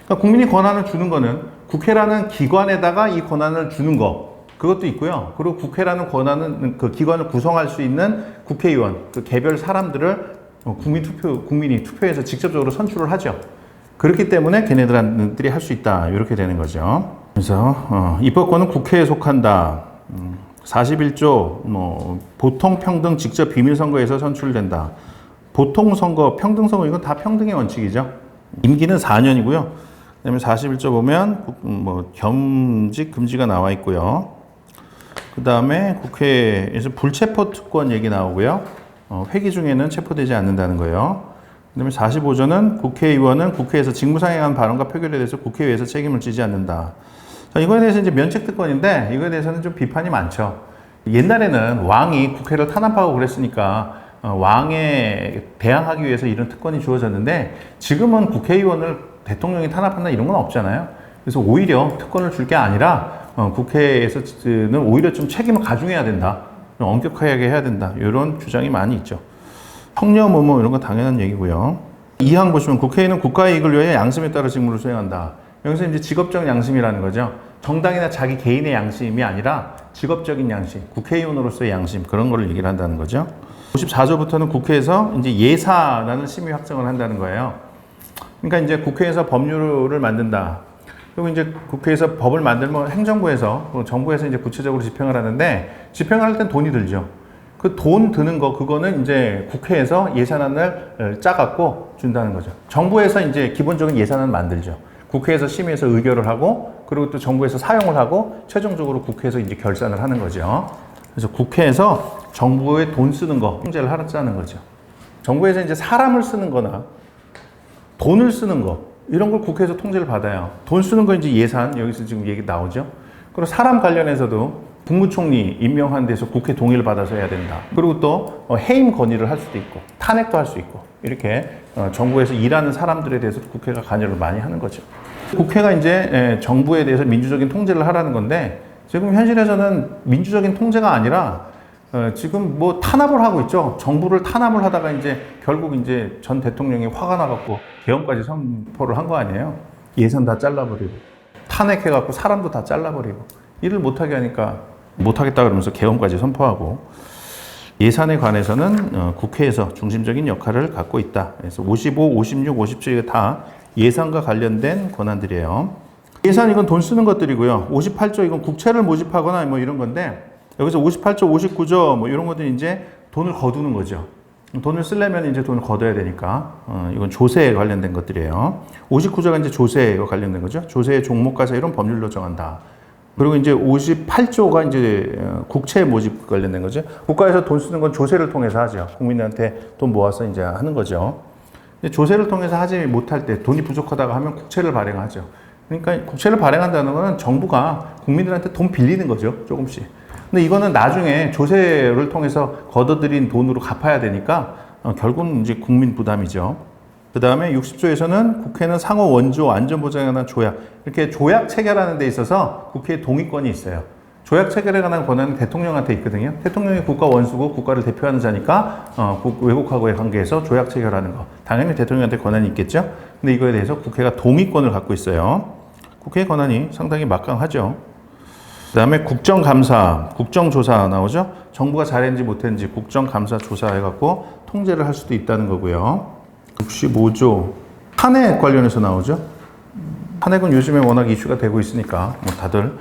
그러니까 국민이 권한을 주는 거는 국회라는 기관에다가 이 권한을 주는 거 그것도 있고요. 그리고 국회라는 권한은 그 기관을 구성할 수 있는 국회의원, 그 개별 사람들을 국민이 투표해서 직접적으로 선출을 하죠. 그렇기 때문에 걔네들이 할 수 있다. 이렇게 되는 거죠. 그래서 입법권은 국회에 속한다. 41조 보통 평등 직접 비밀 선거에서 선출된다. 보통 선거, 평등 선거 이건 다 평등의 원칙이죠. 임기는 4년이고요. 그다음에 41조 보면 겸직 금지가 나와 있고요. 그다음에 국회에서 불체포 특권 얘기 나오고요. 회기 중에는 체포되지 않는다는 거예요. 그다음에 45조는 국회의원은 국회에서 직무상행한 발언과 표결에 대해서 국회의회에서 책임을 지지 않는다. 자, 이거에 대해서 이제 면책특권인데 이거에 대해서는 좀 비판이 많죠. 옛날에는 왕이 국회를 탄압하고 그랬으니까 왕에 대항하기 위해서 이런 특권이 주어졌는데 지금은 국회의원을 대통령이 탄압한다 이런 건 없잖아요. 그래서 오히려 특권을 줄 게 아니라 국회에서는 오히려 좀 책임을 가중해야 된다. 엄격하게 해야 된다. 이런 주장이 많이 있죠. 형량 뭐뭐 이런 거 당연한 얘기고요. 2항 보시면 국회의원은 국가의 이익을 위해 양심에 따라 직무를 수행한다. 여기서 이제 직업적 양심이라는 거죠. 정당이나 자기 개인의 양심이 아니라 직업적인 양심, 국회의원으로서의 양심, 그런 거를 얘기를 한다는 거죠. 54조부터는 국회에서 이제 예산안을 심의 확정을 한다는 거예요. 그러니까 이제 국회에서 법률을 만든다. 그리고 이제 국회에서 법을 만들면 행정부에서, 정부에서 이제 구체적으로 집행을 하는데, 집행을 할 땐 돈이 들죠. 그 돈 드는 거, 그거는 이제 국회에서 예산안을 짜갖고 준다는 거죠. 정부에서 이제 기본적인 예산안을 만들죠. 국회에서 심의해서 의결을 하고, 그리고 또 정부에서 사용을 하고, 최종적으로 국회에서 이제 결산을 하는 거죠. 그래서 국회에서 정부의 돈 쓰는 거 통제를 하자는 거죠. 정부에서 이제 사람을 쓰는 거나 돈을 쓰는 거, 이런 걸 국회에서 통제를 받아요. 돈 쓰는 거 이제 예산, 여기서 지금 얘기 나오죠. 그리고 사람 관련해서도 국무총리 임명하는 데서 국회 동의를 받아서 해야 된다. 그리고 또 해임 건의를 할 수도 있고, 탄핵도 할 수 있고, 이렇게 정부에서 일하는 사람들에 대해서 국회가 관여를 많이 하는 거죠. 국회가 이제 정부에 대해서 민주적인 통제를 하라는 건데, 지금 현실에서는 민주적인 통제가 아니라 지금 뭐 탄압을 하고 있죠. 정부를 탄압을 하다가 이제 결국 이제 전 대통령이 화가 나갖고 계엄까지 선포를 한 거 아니에요. 예산 다 잘라버리고, 탄핵해갖고 사람도 다 잘라버리고, 일을 못하게 하니까 못하겠다 그러면서 계엄까지 선포하고, 예산에 관해서는 국회에서 중심적인 역할을 갖고 있다. 그래서 55, 56, 57가 다 예산과 관련된 권한들이에요. 예산 이건 돈 쓰는 것들이고요. 58조 이건 국채를 모집하거나 뭐 이런 건데, 여기서 58조, 59조 뭐 이런 것들이 이제 돈을 거두는 거죠. 돈을 쓰려면 이제 돈을 거둬야 되니까, 이건 조세에 관련된 것들이에요. 59조가 이제 조세와 관련된 거죠. 조세의 종목과세 이런 법률로 정한다. 그리고 이제 58조가 이제 국채 모집 관련된 거죠. 국가에서 돈 쓰는 건 조세를 통해서 하죠. 국민한테 돈 모아서 이제 하는 거죠. 조세를 통해서 하지 못할 때 돈이 부족하다가 하면 국채를 발행하죠. 그러니까 국채를 발행한다는 것은 정부가 국민들한테 돈 빌리는 거죠. 조금씩. 근데 이거는 나중에 조세를 통해서 걷어들인 돈으로 갚아야 되니까 결국은 이제 국민 부담이죠. 그 다음에 60조에서는 국회는 상호 원조 안전보장에 관한 조약, 이렇게 조약 체결하는 데 있어서 국회의 동의권이 있어요. 조약 체결에 관한 권한은 대통령한테 있거든요. 대통령이 국가 원수고 국가를 대표하는 자니까 외국하고의 관계에서 조약 체결하는 거, 당연히 대통령한테 권한이 있겠죠. 근데 이거에 대해서 국회가 동의권을 갖고 있어요. 국회의 권한이 상당히 막강하죠. 그 다음에 국정감사, 국정조사 나오죠. 정부가 잘했는지 못했는지 국정감사 조사해갖고 통제를 할 수도 있다는 거고요. 65조 탄핵 관련해서 나오죠. 탄핵은 요즘에 워낙 이슈가 되고 있으니까 뭐 다들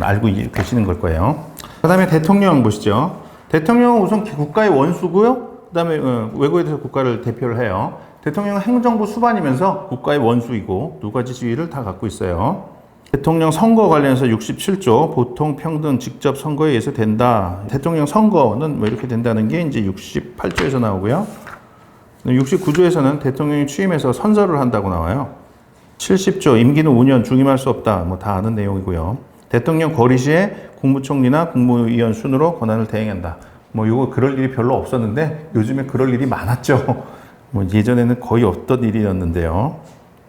알고 계시는 걸 거예요. 그 다음에 대통령 보시죠. 대통령은 우선 국가의 원수고요. 그 다음에 외국에 대해서 국가를 대표를 해요. 대통령은 행정부 수반이면서 국가의 원수이고 두 가지 지위를 다 갖고 있어요. 대통령 선거 관련해서 67조 보통 평등 직접 선거에 의해서 된다. 대통령 선거는 뭐 이렇게 된다는 게 이제 68조에서 나오고요. 69조에서는 대통령이 취임해서 선서를 한다고 나와요. 70조 임기는 5년 중임할 수 없다. 뭐 다 아는 내용이고요. 대통령 거리 시에 국무총리나 국무위원 순으로 권한을 대행한다. 뭐 이거 그럴 일이 별로 없었는데 요즘에 그럴 일이 많았죠. 뭐 예전에는 거의 없던 일이었는데요.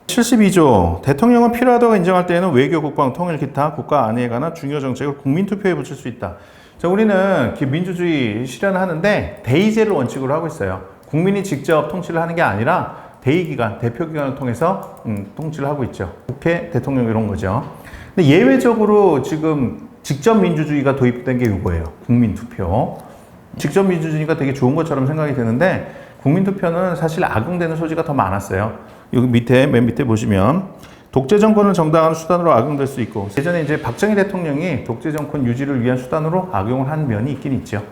72조 대통령은 필요하다고 인정할 때에는 외교, 국방, 통일, 기타 국가 안위에 관한 중요 정책을 국민투표에 붙일 수 있다. 자, 우리는 민주주의 실현을 하는데 대의제를 원칙으로 하고 있어요. 국민이 직접 통치를 하는 게 아니라 대의기관, 대표기관을 통해서 통치를 하고 있죠. 국회, 대통령 이런 거죠. 근데 예외적으로 지금 직접 민주주의가 도입된 게 이거예요. 국민투표. 직접 민주주의가 되게 좋은 것처럼 생각이 되는데 국민투표는 사실 악용되는 소지가 더 많았어요. 여기 밑에, 맨 밑에 보시면 독재 정권을 정당화하는 수단으로 악용될 수 있고 예전에 이제 박정희 대통령이 독재 정권 유지를 위한 수단으로 악용을 한 면이 있긴 있죠.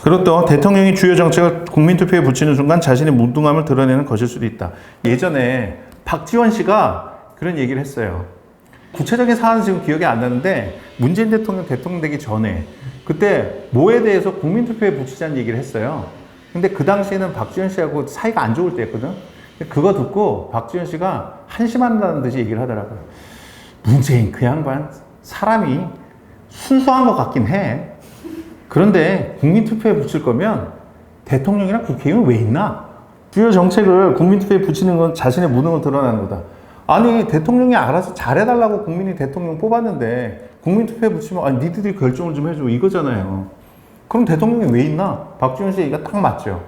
그리고 또 대통령이 주요 정책을 국민투표에 붙이는 순간 자신의 무능함을 드러내는 것일 수도 있다. 예전에 박지원 씨가 그런 얘기를 했어요. 구체적인 사안은 지금 기억이 안 나는데 문재인 대통령 되기 전에 그때 뭐에 대해서 국민투표에 붙이자는 얘기를 했어요. 근데 그 당시에는 박지원 씨하고 사이가 안 좋을 때였거든. 그거 듣고 박지원 씨가 한심한다는 듯이 얘기를 하더라고요. 문재인 그 양반 사람이 순수한 것 같긴 해. 그런데 국민투표에 붙일 거면 대통령이랑 국회의원 왜 있나? 주요 정책을 국민투표에 붙이는 건 자신의 무능을 드러나는 거다. 아니 대통령이 알아서 잘해달라고 국민이 대통령 뽑았는데 국민투표에 붙이면 아니 니들이 결정을 좀 해줘 이거잖아요. 그럼 대통령이 왜 있나? 박지원 씨 얘기가 딱 맞죠.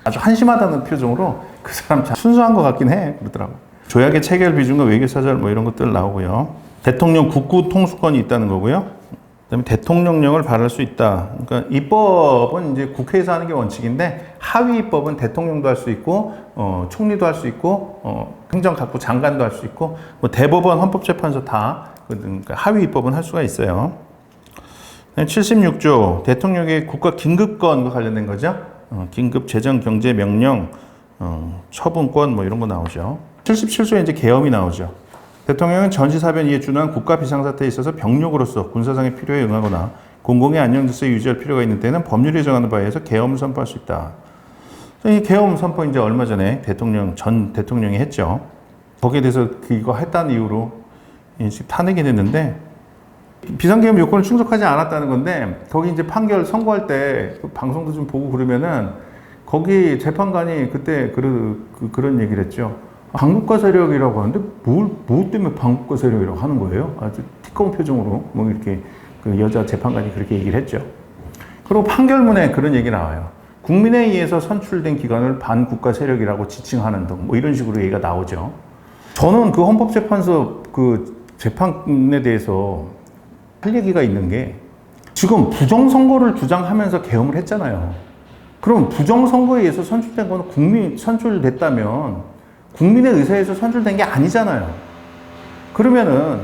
아주 한심하다는 표정으로 그 사람 참 순수한 것 같긴 해. 그러더라고. 조약의 체결 비준과 외교사절 뭐 이런 것들 나오고요. 대통령 국구 통수권이 있다는 거고요. 그다음에 대통령령을 발할 수 있다. 그러니까 입법은 이제 국회에서 하는 게 원칙인데 하위 입법은 대통령도 할 수 있고 총리도 할 수 있고 행정각부 장관도 할 수 있고 뭐 대법원 헌법재판소 다 그러니까 하위 입법은 할 수가 있어요. 76조 대통령의 국가 긴급권과 관련된 거죠. 긴급 재정 경제 명령 처분권 뭐 이런 거 나오죠. 77조에 이제 계엄이 나오죠. 대통령은 전시사변 이에 준한 국가 비상사태에 있어서 병력으로서 군사상의 필요에 응하거나 공공의 안녕질서를 유지할 필요가 있는 때는 법률이 정하는 바에 의해서 계엄을 선포할 수 있다. 이 계엄 선포 이제 얼마 전에 전 대통령이 했죠. 거기에 대해서 이거 했다는 이유로 지금 탄핵이 됐는데 비상계엄 요건을 충족하지 않았다는 건데 거기 이제 판결 선고할 때 방송도 좀 보고 그러면은 거기 재판관이 그때 그런 얘기를 했죠. 반국가 세력이라고 하는데 뭐 때문에 반국가 세력이라고 하는 거예요? 아주 티꺼운 표정으로 뭐 이렇게 그 여자 재판관이 그렇게 얘기를 했죠. 그리고 판결문에 그런 얘기 나와요. 국민에 의해서 선출된 기관을 반국가 세력이라고 지칭하는 등 뭐 이런 식으로 얘기가 나오죠. 저는 그 헌법재판소 그 재판에 대해서 할 얘기가 있는 게 지금 부정선거를 주장하면서 계엄을 했잖아요. 그럼 부정선거에 의해서 선출된 거는 선출됐다면 국민의 의사에서 선출된 게 아니잖아요. 그러면은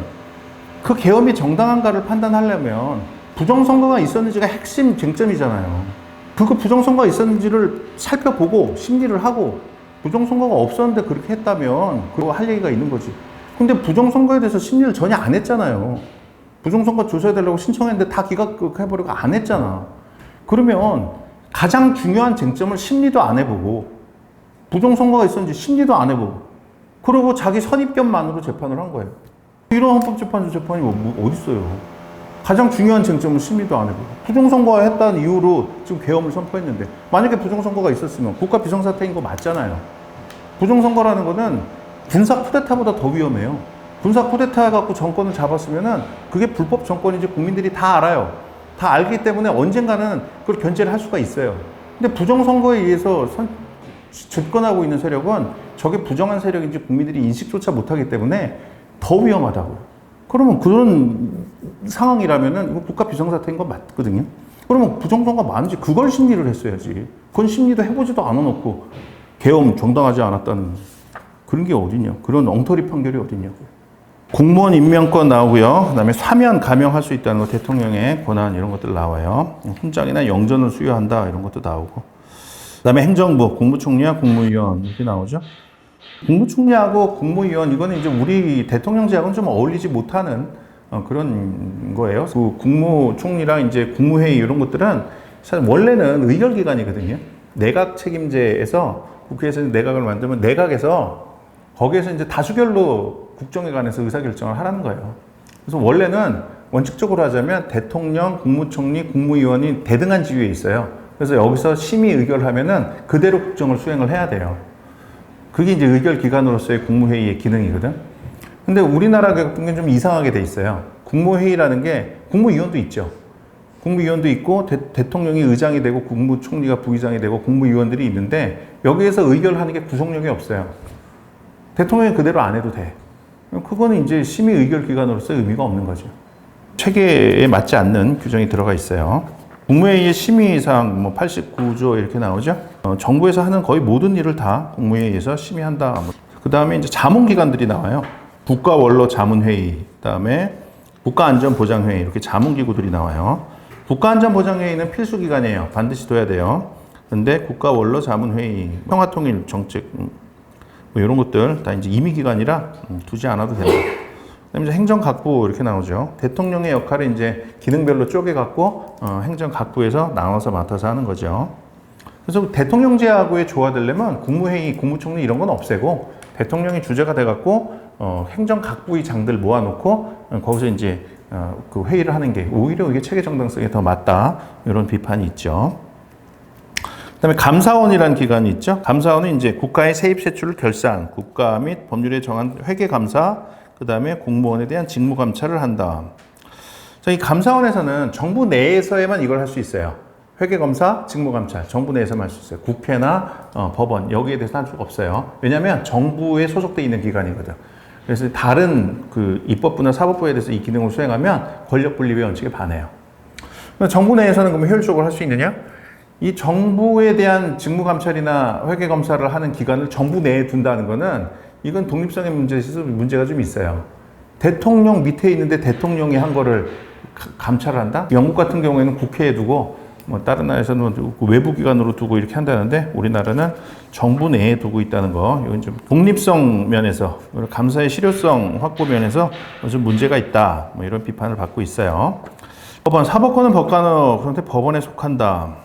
그 계엄이 정당한가를 판단하려면 부정선거가 있었는지가 핵심 쟁점이잖아요. 그 부정선거가 있었는지를 살펴보고 심리를 하고 부정선거가 없었는데 그렇게 했다면 그거 할 얘기가 있는 거지. 근데 부정선거에 대해서 심리를 전혀 안 했잖아요. 부정선거 조사해달라고 신청했는데 다 기각해버리고 안 했잖아. 그러면 가장 중요한 쟁점을 심리도 안 해보고 부정선거가 있었는지 심리도 안 해보고 그리고 자기 선입견만으로 재판을 한 거예요. 이런 헌법재판소 재판이 뭐 어딨어요. 가장 중요한 쟁점을 심리도 안 해보고 부정선거가 했다는 이유로 지금 계엄을 선포했는데 만약에 부정선거가 있었으면 국가 비상사태인 거 맞잖아요. 부정선거라는 거는 군사 쿠데타보다 더 위험해요. 군사 쿠데타 해갖고 정권을 잡았으면은 그게 불법 정권인지 국민들이 다 알아요. 다 알기 때문에 언젠가는 그걸 견제를 할 수가 있어요. 근데 부정선거에 의해서 집권하고 있는 세력은 저게 부정한 세력인지 국민들이 인식조차 못하기 때문에 더 위험하다고요. 그러면 그런 상황이라면은 이거 국가 비상사태인 건 맞거든요. 그러면 부정선거가 많은지 그걸 심리를 했어야지. 그건 심리도 해보지도 않아놓고 계엄 정당하지 않았다는 그런 게 어딨냐. 그런 엉터리 판결이 어딨냐고요. 공무원 임명권 나오고요. 그다음에 사면 감형할 수 있다는 거 대통령의 권한 이런 것들 나와요. 훈장이나 영전을 수여한다 이런 것도 나오고. 그다음에 행정부 국무총리와 국무위원 이렇게 나오죠. 국무총리하고 국무위원 이거는 이제 우리 대통령제하고는 좀 어울리지 못하는 그런 거예요. 그 국무총리랑 이제 국무회의 이런 것들은 사실 원래는 의결기관이거든요. 내각 책임제에서 국회에서 내각을 만들면 내각에서 거기에서 이제 다수결로 국정에 관해서 의사결정을 하라는 거예요. 그래서 원래는 원칙적으로 하자면 대통령, 국무총리, 국무위원이 대등한 지위에 있어요. 그래서 여기서 심의 의결하면은 그대로 국정을 수행을 해야 돼요. 그게 이제 의결기관으로서의 국무회의의 기능이거든. 근데 우리나라 같은 게 좀 이상하게 돼 있어요. 국무회의라는 게 국무위원도 있죠. 국무위원도 있고 대통령이 의장이 되고 국무총리가 부의장이 되고 국무위원들이 있는데 여기에서 의결하는 게 구속력이 없어요. 대통령이 그대로 안 해도 돼. 그거는 이제 심의 의결 기관으로서 의미가 없는 거죠. 체계에 맞지 않는 규정이 들어가 있어요. 국무회의의 심의사항 뭐 89조 이렇게 나오죠. 정부에서 하는 거의 모든 일을 다 국무회의에서 심의한다. 그 다음에 이제 자문기관들이 나와요. 국가원로자문회의, 그다음에 국가안전보장회의 이렇게 자문기구들이 나와요. 국가안전보장회의는 필수기관이에요. 반드시 둬야 돼요. 근데 국가원로자문회의, 평화통일 정책 뭐 이런 것들 다 이제 임의기관이라 두지 않아도 됩니다. 그다음에 이제 행정각부 이렇게 나오죠. 대통령의 역할을 이제 기능별로 쪼개갖고 행정각부에서 나눠서 맡아서 하는 거죠. 그래서 대통령제하고의 조화되려면 국무회의, 국무총리 이런 건 없애고 대통령이 주제가 돼갖고 행정각부의 장들 모아놓고 거기서 이제 그 회의를 하는 게 오히려 이게 체계 정당성에 더 맞다 이런 비판이 있죠. 그다음에 감사원이라는 기관이 있죠. 감사원은 이제 국가의 세입 세출을 결산, 국가 및 법률에 정한 회계 감사, 그다음에 공무원에 대한 직무 감찰을 한다. 이 감사원에서는 정부 내에서에만 이걸 할 수 있어요. 회계검사, 직무감찰, 정부 내에서만 할 수 있어요. 국회나 법원 여기에 대해서 할 수가 없어요. 왜냐하면 정부에 소속돼 있는 기관이거든. 그래서 다른 그 입법부나 사법부에 대해서 이 기능을 수행하면 권력분립의 원칙에 반해요. 정부 내에서는 그러면 효율적으로 할 수 있느냐? 이 정부에 대한 직무감찰이나 회계검사를 하는 기관을 정부 내에 둔다는 거는 이건 독립성의 문제에 있어서 문제가 좀 있어요. 대통령 밑에 있는데 대통령이 한 거를 감찰을 한다? 영국 같은 경우에는 국회에 두고 뭐 다른 나라에서는 외부 기관으로 두고 이렇게 한다는데 우리나라는 정부 내에 두고 있다는 거, 이건 좀 독립성 면에서 감사의 실효성 확보 면에서 좀 문제가 있다, 뭐 이런 비판을 받고 있어요. 법원, 사법권은 법관어, 그런데 법원에 속한다.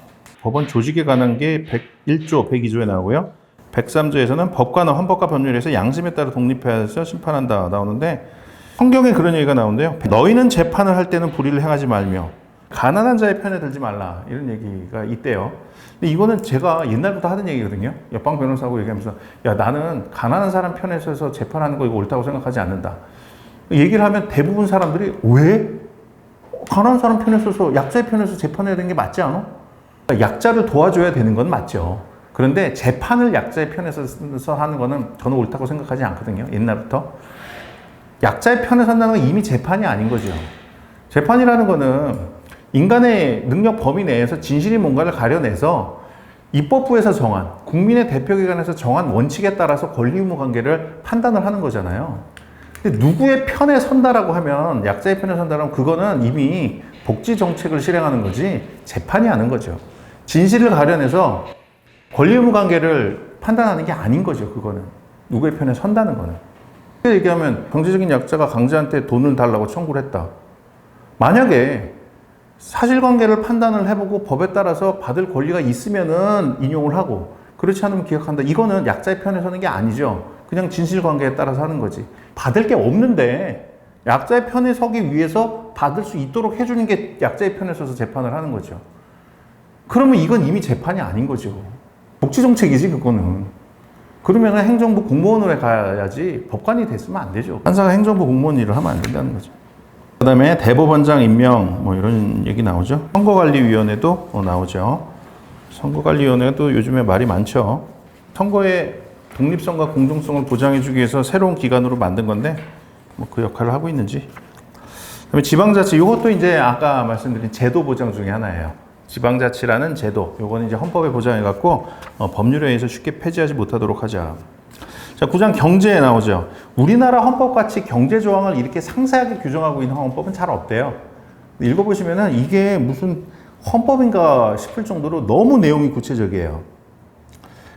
법원 조직에 관한 게 101조, 102조에 나오고요. 103조에서는 법관은 헌법과 법률에서 양심에 따라 독립해서 심판한다 나오는데 성경에 그런 얘기가 나오는데요. 너희는 재판을 할 때는 불의를 행하지 말며 가난한 자의 편에 들지 말라, 이런 얘기가 있대요. 근데 이거는 제가 옛날부터 하던 얘기거든요. 옆방 변호사하고 얘기하면서 야, 나는 가난한 사람 편에 서서 재판하는 거 이거 옳다고 생각하지 않는다. 얘기를 하면 대부분 사람들이 왜? 가난한 사람 편에 서서 약자의 편에서 재판해야 되는 게 맞지 않아? 약자를 도와줘야 되는 건 맞죠. 그런데 재판을 약자의 편에서 하는 거는 저는 옳다고 생각하지 않거든요. 옛날부터. 약자의 편에 선다는 건 이미 재판이 아닌 거죠. 재판이라는 거는 인간의 능력 범위 내에서 진실이 뭔가를 가려내서 입법부에서 정한, 국민의 대표기관에서 정한 원칙에 따라서 권리 의무 관계를 판단을 하는 거잖아요. 근데 누구의 편에 선다라고 하면, 약자의 편에 선다라면 그거는 이미 복지 정책을 실행하는 거지 재판이 아닌 거죠. 진실을 가려내서 권리 의무 관계를 판단하는 게 아닌 거죠. 그거는 누구의 편에 선다는 거는. 얘기하면 경제적인 약자가 강자한테 돈을 달라고 청구를 했다. 만약에 사실관계를 판단을 해보고 법에 따라서 받을 권리가 있으면은 인용을 하고, 그렇지 않으면 기각한다. 이거는 약자의 편에 서는 게 아니죠. 그냥 진실관계에 따라서 하는 거지. 받을 게 없는데 약자의 편에 서기 위해서 받을 수 있도록 해주는 게 약자의 편에 서서 재판을 하는 거죠. 그러면 이건 이미 재판이 아닌 거죠. 복지정책이지 그거는. 그러면 행정부 공무원으로 가야지 법관이 됐으면 안 되죠. 판사가 행정부 공무원 일을 하면 안 된다는 거죠. 그 다음에 대법원장 임명, 뭐 이런 얘기 나오죠. 선거관리위원회도 나오죠. 선거관리위원회도 요즘에 말이 많죠. 선거의 독립성과 공정성을 보장해주기 위해서 새로운 기관으로 만든 건데, 뭐 그 역할을 하고 있는지. 그다음에 지방자치, 이것도 이제 아까 말씀드린 제도 보장 중에 하나예요. 지방자치라는 제도, 요거는 이제 헌법에 보장해갖고 법률에 의해서 쉽게 폐지하지 못하도록 하자. 자, 9장 경제에 나오죠. 우리나라 헌법같이 경제 조항을 이렇게 상세하게 규정하고 있는 헌법은 잘 없대요. 읽어보시면은 이게 무슨 헌법인가 싶을 정도로 너무 내용이 구체적이에요.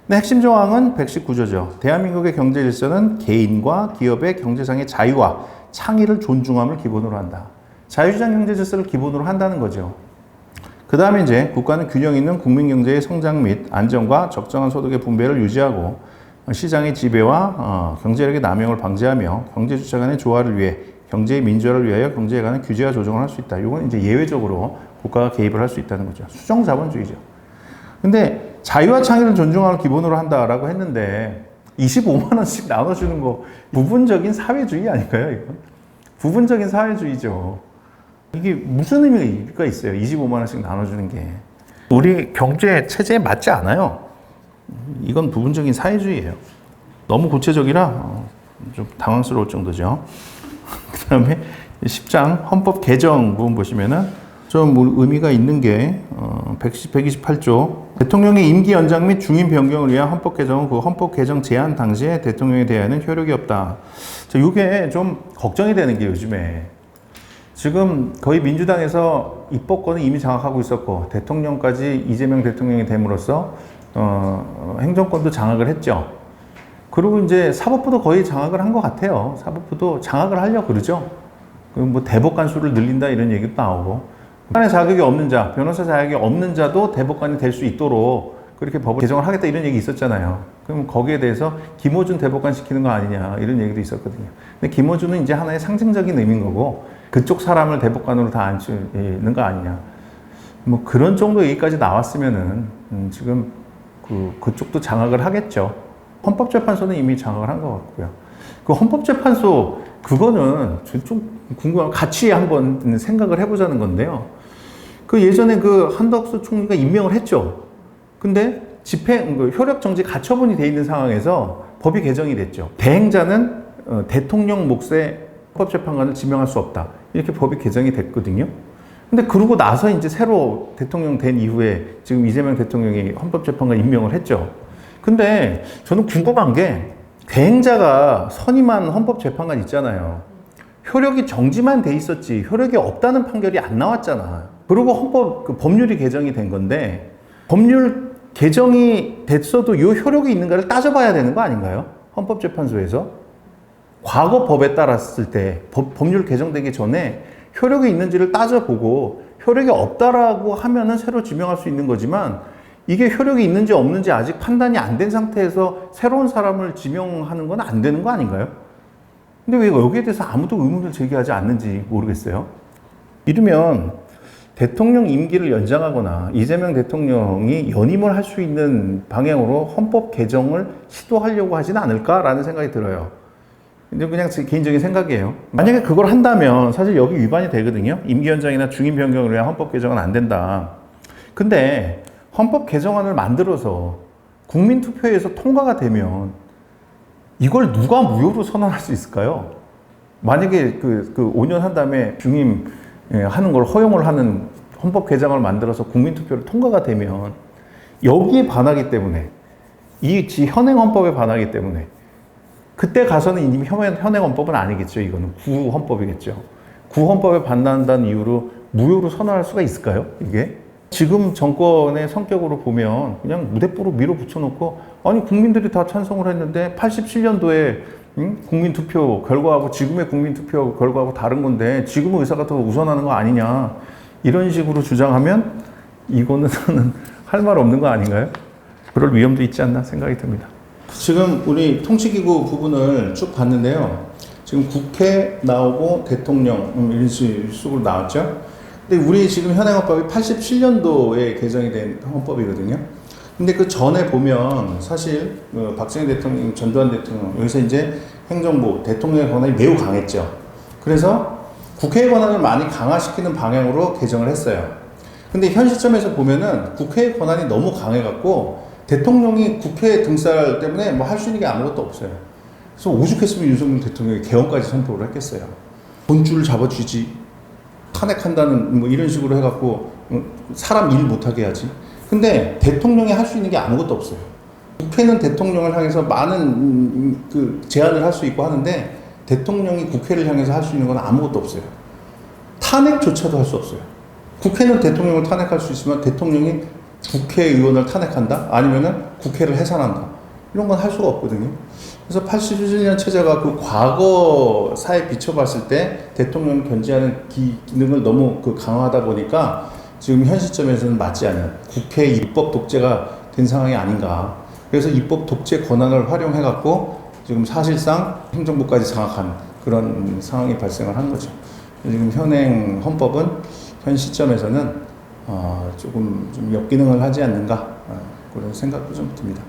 근데 핵심 조항은 119조죠. 대한민국의 경제 질서는 개인과 기업의 경제상의 자유와 창의를 존중함을 기본으로 한다. 자유시장 경제 질서를 기본으로 한다는 거죠. 그 다음에 이제 국가는 균형 있는 국민 경제의 성장 및 안정과 적정한 소득의 분배를 유지하고 시장의 지배와 경제력의 남용을 방지하며 경제 주체 간의 조화를 위해 경제의 민주화를 위하여 경제에 관한 규제와 조정을 할 수 있다. 이건 이제 예외적으로 국가가 개입을 할 수 있다는 거죠. 수정 자본주의죠. 근데 자유와 창의를 존중함을 기본으로 한다라고 했는데 25만 원씩 나눠주는 거 부분적인 사회주의 아닐까요? 이건 부분적인 사회주의죠. 이게 무슨 의미가 있어요? 25만 원씩 나눠주는 게 우리 경제 체제에 맞지 않아요. 이건 부분적인 사회주의예요. 너무 구체적이라 좀 당황스러울 정도죠. 그 다음에 10장 헌법 개정 부분 보시면은 좀 의미가 있는 게 128조 대통령의 임기 연장 및 중임 변경을 위한 헌법 개정은 그 헌법 개정 제한 당시에 대통령에 대하여는 효력이 없다. 이게 좀 걱정이 되는 게 요즘에 지금 거의 민주당에서 입법권을 이미 장악하고 있었고 대통령까지 이재명 대통령이 됨으로써 행정권도 장악을 했죠. 그리고 이제 사법부도 거의 장악을 한 것 같아요. 사법부도 장악을 하려고 그러죠. 뭐 대법관 수를 늘린다 이런 얘기도 나오고 법관의 자격이 없는 자, 변호사 자격이 없는 자도 대법관이 될 수 있도록 그렇게 법을 개정을 하겠다 이런 얘기 있었잖아요. 그럼 거기에 대해서 김어준 대법관 시키는 거 아니냐 이런 얘기도 있었거든요. 근데 김어준은 이제 하나의 상징적인 의미인 거고 그쪽 사람을 대법관으로 다 앉히는 거 아니냐. 뭐 그런 정도 얘기까지 나왔으면은 지금 그쪽도 장악을 하겠죠. 헌법재판소는 이미 장악을 한 것 같고요. 그 헌법재판소 그거는 좀 궁금한 같이 한번 생각을 해보자는 건데요. 그 예전에 그 한덕수 총리가 임명을 했죠. 근데 효력 정지 가처분이 돼 있는 상황에서 법이 개정이 됐죠. 대행자는 대통령 몫의 헌법재판관을 지명할 수 없다. 이렇게 법이 개정이 됐거든요. 근데 그러고 나서 이제 새로 대통령 된 이후에 지금 이재명 대통령이 헌법재판관 임명을 했죠. 근데 저는 궁금한 게 대행자가 선임한 헌법재판관 있잖아요. 효력이 정지만 돼 있었지 효력이 없다는 판결이 안 나왔잖아. 그리고 법률이 개정이 된 건데 법률 개정이 됐어도 이 효력이 있는가를 따져봐야 되는 거 아닌가요? 헌법재판소에서. 과거 법에 따랐을 때 법률 개정되기 전에 효력이 있는지를 따져보고 효력이 없다라고 하면은 새로 지명할 수 있는 거지만 이게 효력이 있는지 없는지 아직 판단이 안 된 상태에서 새로운 사람을 지명하는 건 안 되는 거 아닌가요? 근데 왜 여기에 대해서 아무도 의문을 제기하지 않는지 모르겠어요. 이러면 대통령 임기를 연장하거나 이재명 대통령이 연임을 할 수 있는 방향으로 헌법 개정을 시도하려고 하지는 않을까라는 생각이 들어요. 근데 그냥 제 개인적인 생각이에요. 만약에 그걸 한다면 사실 여기 위반이 되거든요. 임기 연장이나 중임 변경을 위한 헌법 개정은 안 된다. 근데 헌법 개정안을 만들어서 국민 투표에서 통과가 되면 이걸 누가 무효로 선언할 수 있을까요? 만약에 그 5년 한 다음에 중임 하는 걸 허용을 하는 헌법 개정을 만들어서 국민 투표로 통과가 되면 여기에 반하기 때문에 현행 헌법에 반하기 때문에 그때 가서는 이미 현행 헌법은 아니겠죠. 이거는 구헌법이겠죠. 구헌법에 반한다는 이유로 무효로 선언할 수가 있을까요? 이게? 지금 정권의 성격으로 보면 그냥 무대뽀로 밀어붙여놓고 아니 국민들이 다 찬성을 했는데 87년도에 국민투표 결과하고 지금의 국민투표 결과하고 다른 건데 지금의 의사가 더 우선하는 거 아니냐 이런 식으로 주장하면 이거는 할 말 없는 거 아닌가요? 그럴 위험도 있지 않나 생각이 듭니다. 지금 우리 통치기구 부분을 쭉 봤는데요. 지금 국회 나오고 대통령 이런 식으로 나왔죠. 근데 우리 지금 현행헌법이 87년도에 개정이 된 헌법이거든요. 근데 그 전에 보면 사실 박정희 대통령, 전두환 대통령 여기서 이제 행정부, 대통령의 권한이 매우 강했죠. 그래서 국회의 권한을 많이 강화시키는 방향으로 개정을 했어요. 근데 현 시점에서 보면은 국회의 권한이 너무 강해갖고 대통령이 국회 등살 때문에 뭐 할 수 있는 게 아무것도 없어요. 그래서 오죽했으면 윤석열 대통령이 개헌까지 선포를 했겠어요. 본줄을 잡아주지, 탄핵한다는 뭐 이런 식으로 해갖고 사람 일 못하게 하지. 근데 대통령이 할 수 있는 게 아무것도 없어요. 국회는 대통령을 향해서 많은 제안을 할 수 있고 하는데 대통령이 국회를 향해서 할 수 있는 건 아무것도 없어요. 탄핵조차도 할 수 없어요. 국회는 대통령을 탄핵할 수 있으면 대통령이 국회의원을 탄핵한다? 아니면은 국회를 해산한다? 이런 건 할 수가 없거든요. 그래서 87년 체제가 그 과거사에 비춰봤을 때 대통령을 견제하는 기능을 너무 강화하다 보니까 지금 현 시점에서는 맞지 않은 국회 입법 독재가 된 상황이 아닌가. 그래서 입법 독재 권한을 활용해갖고 지금 사실상 행정부까지 장악한 그런 상황이 발생을 한 거죠. 지금 현행 헌법은 현 시점에서는 조금 좀 역기능을 하지 않는가 그런 생각도 좀 듭니다.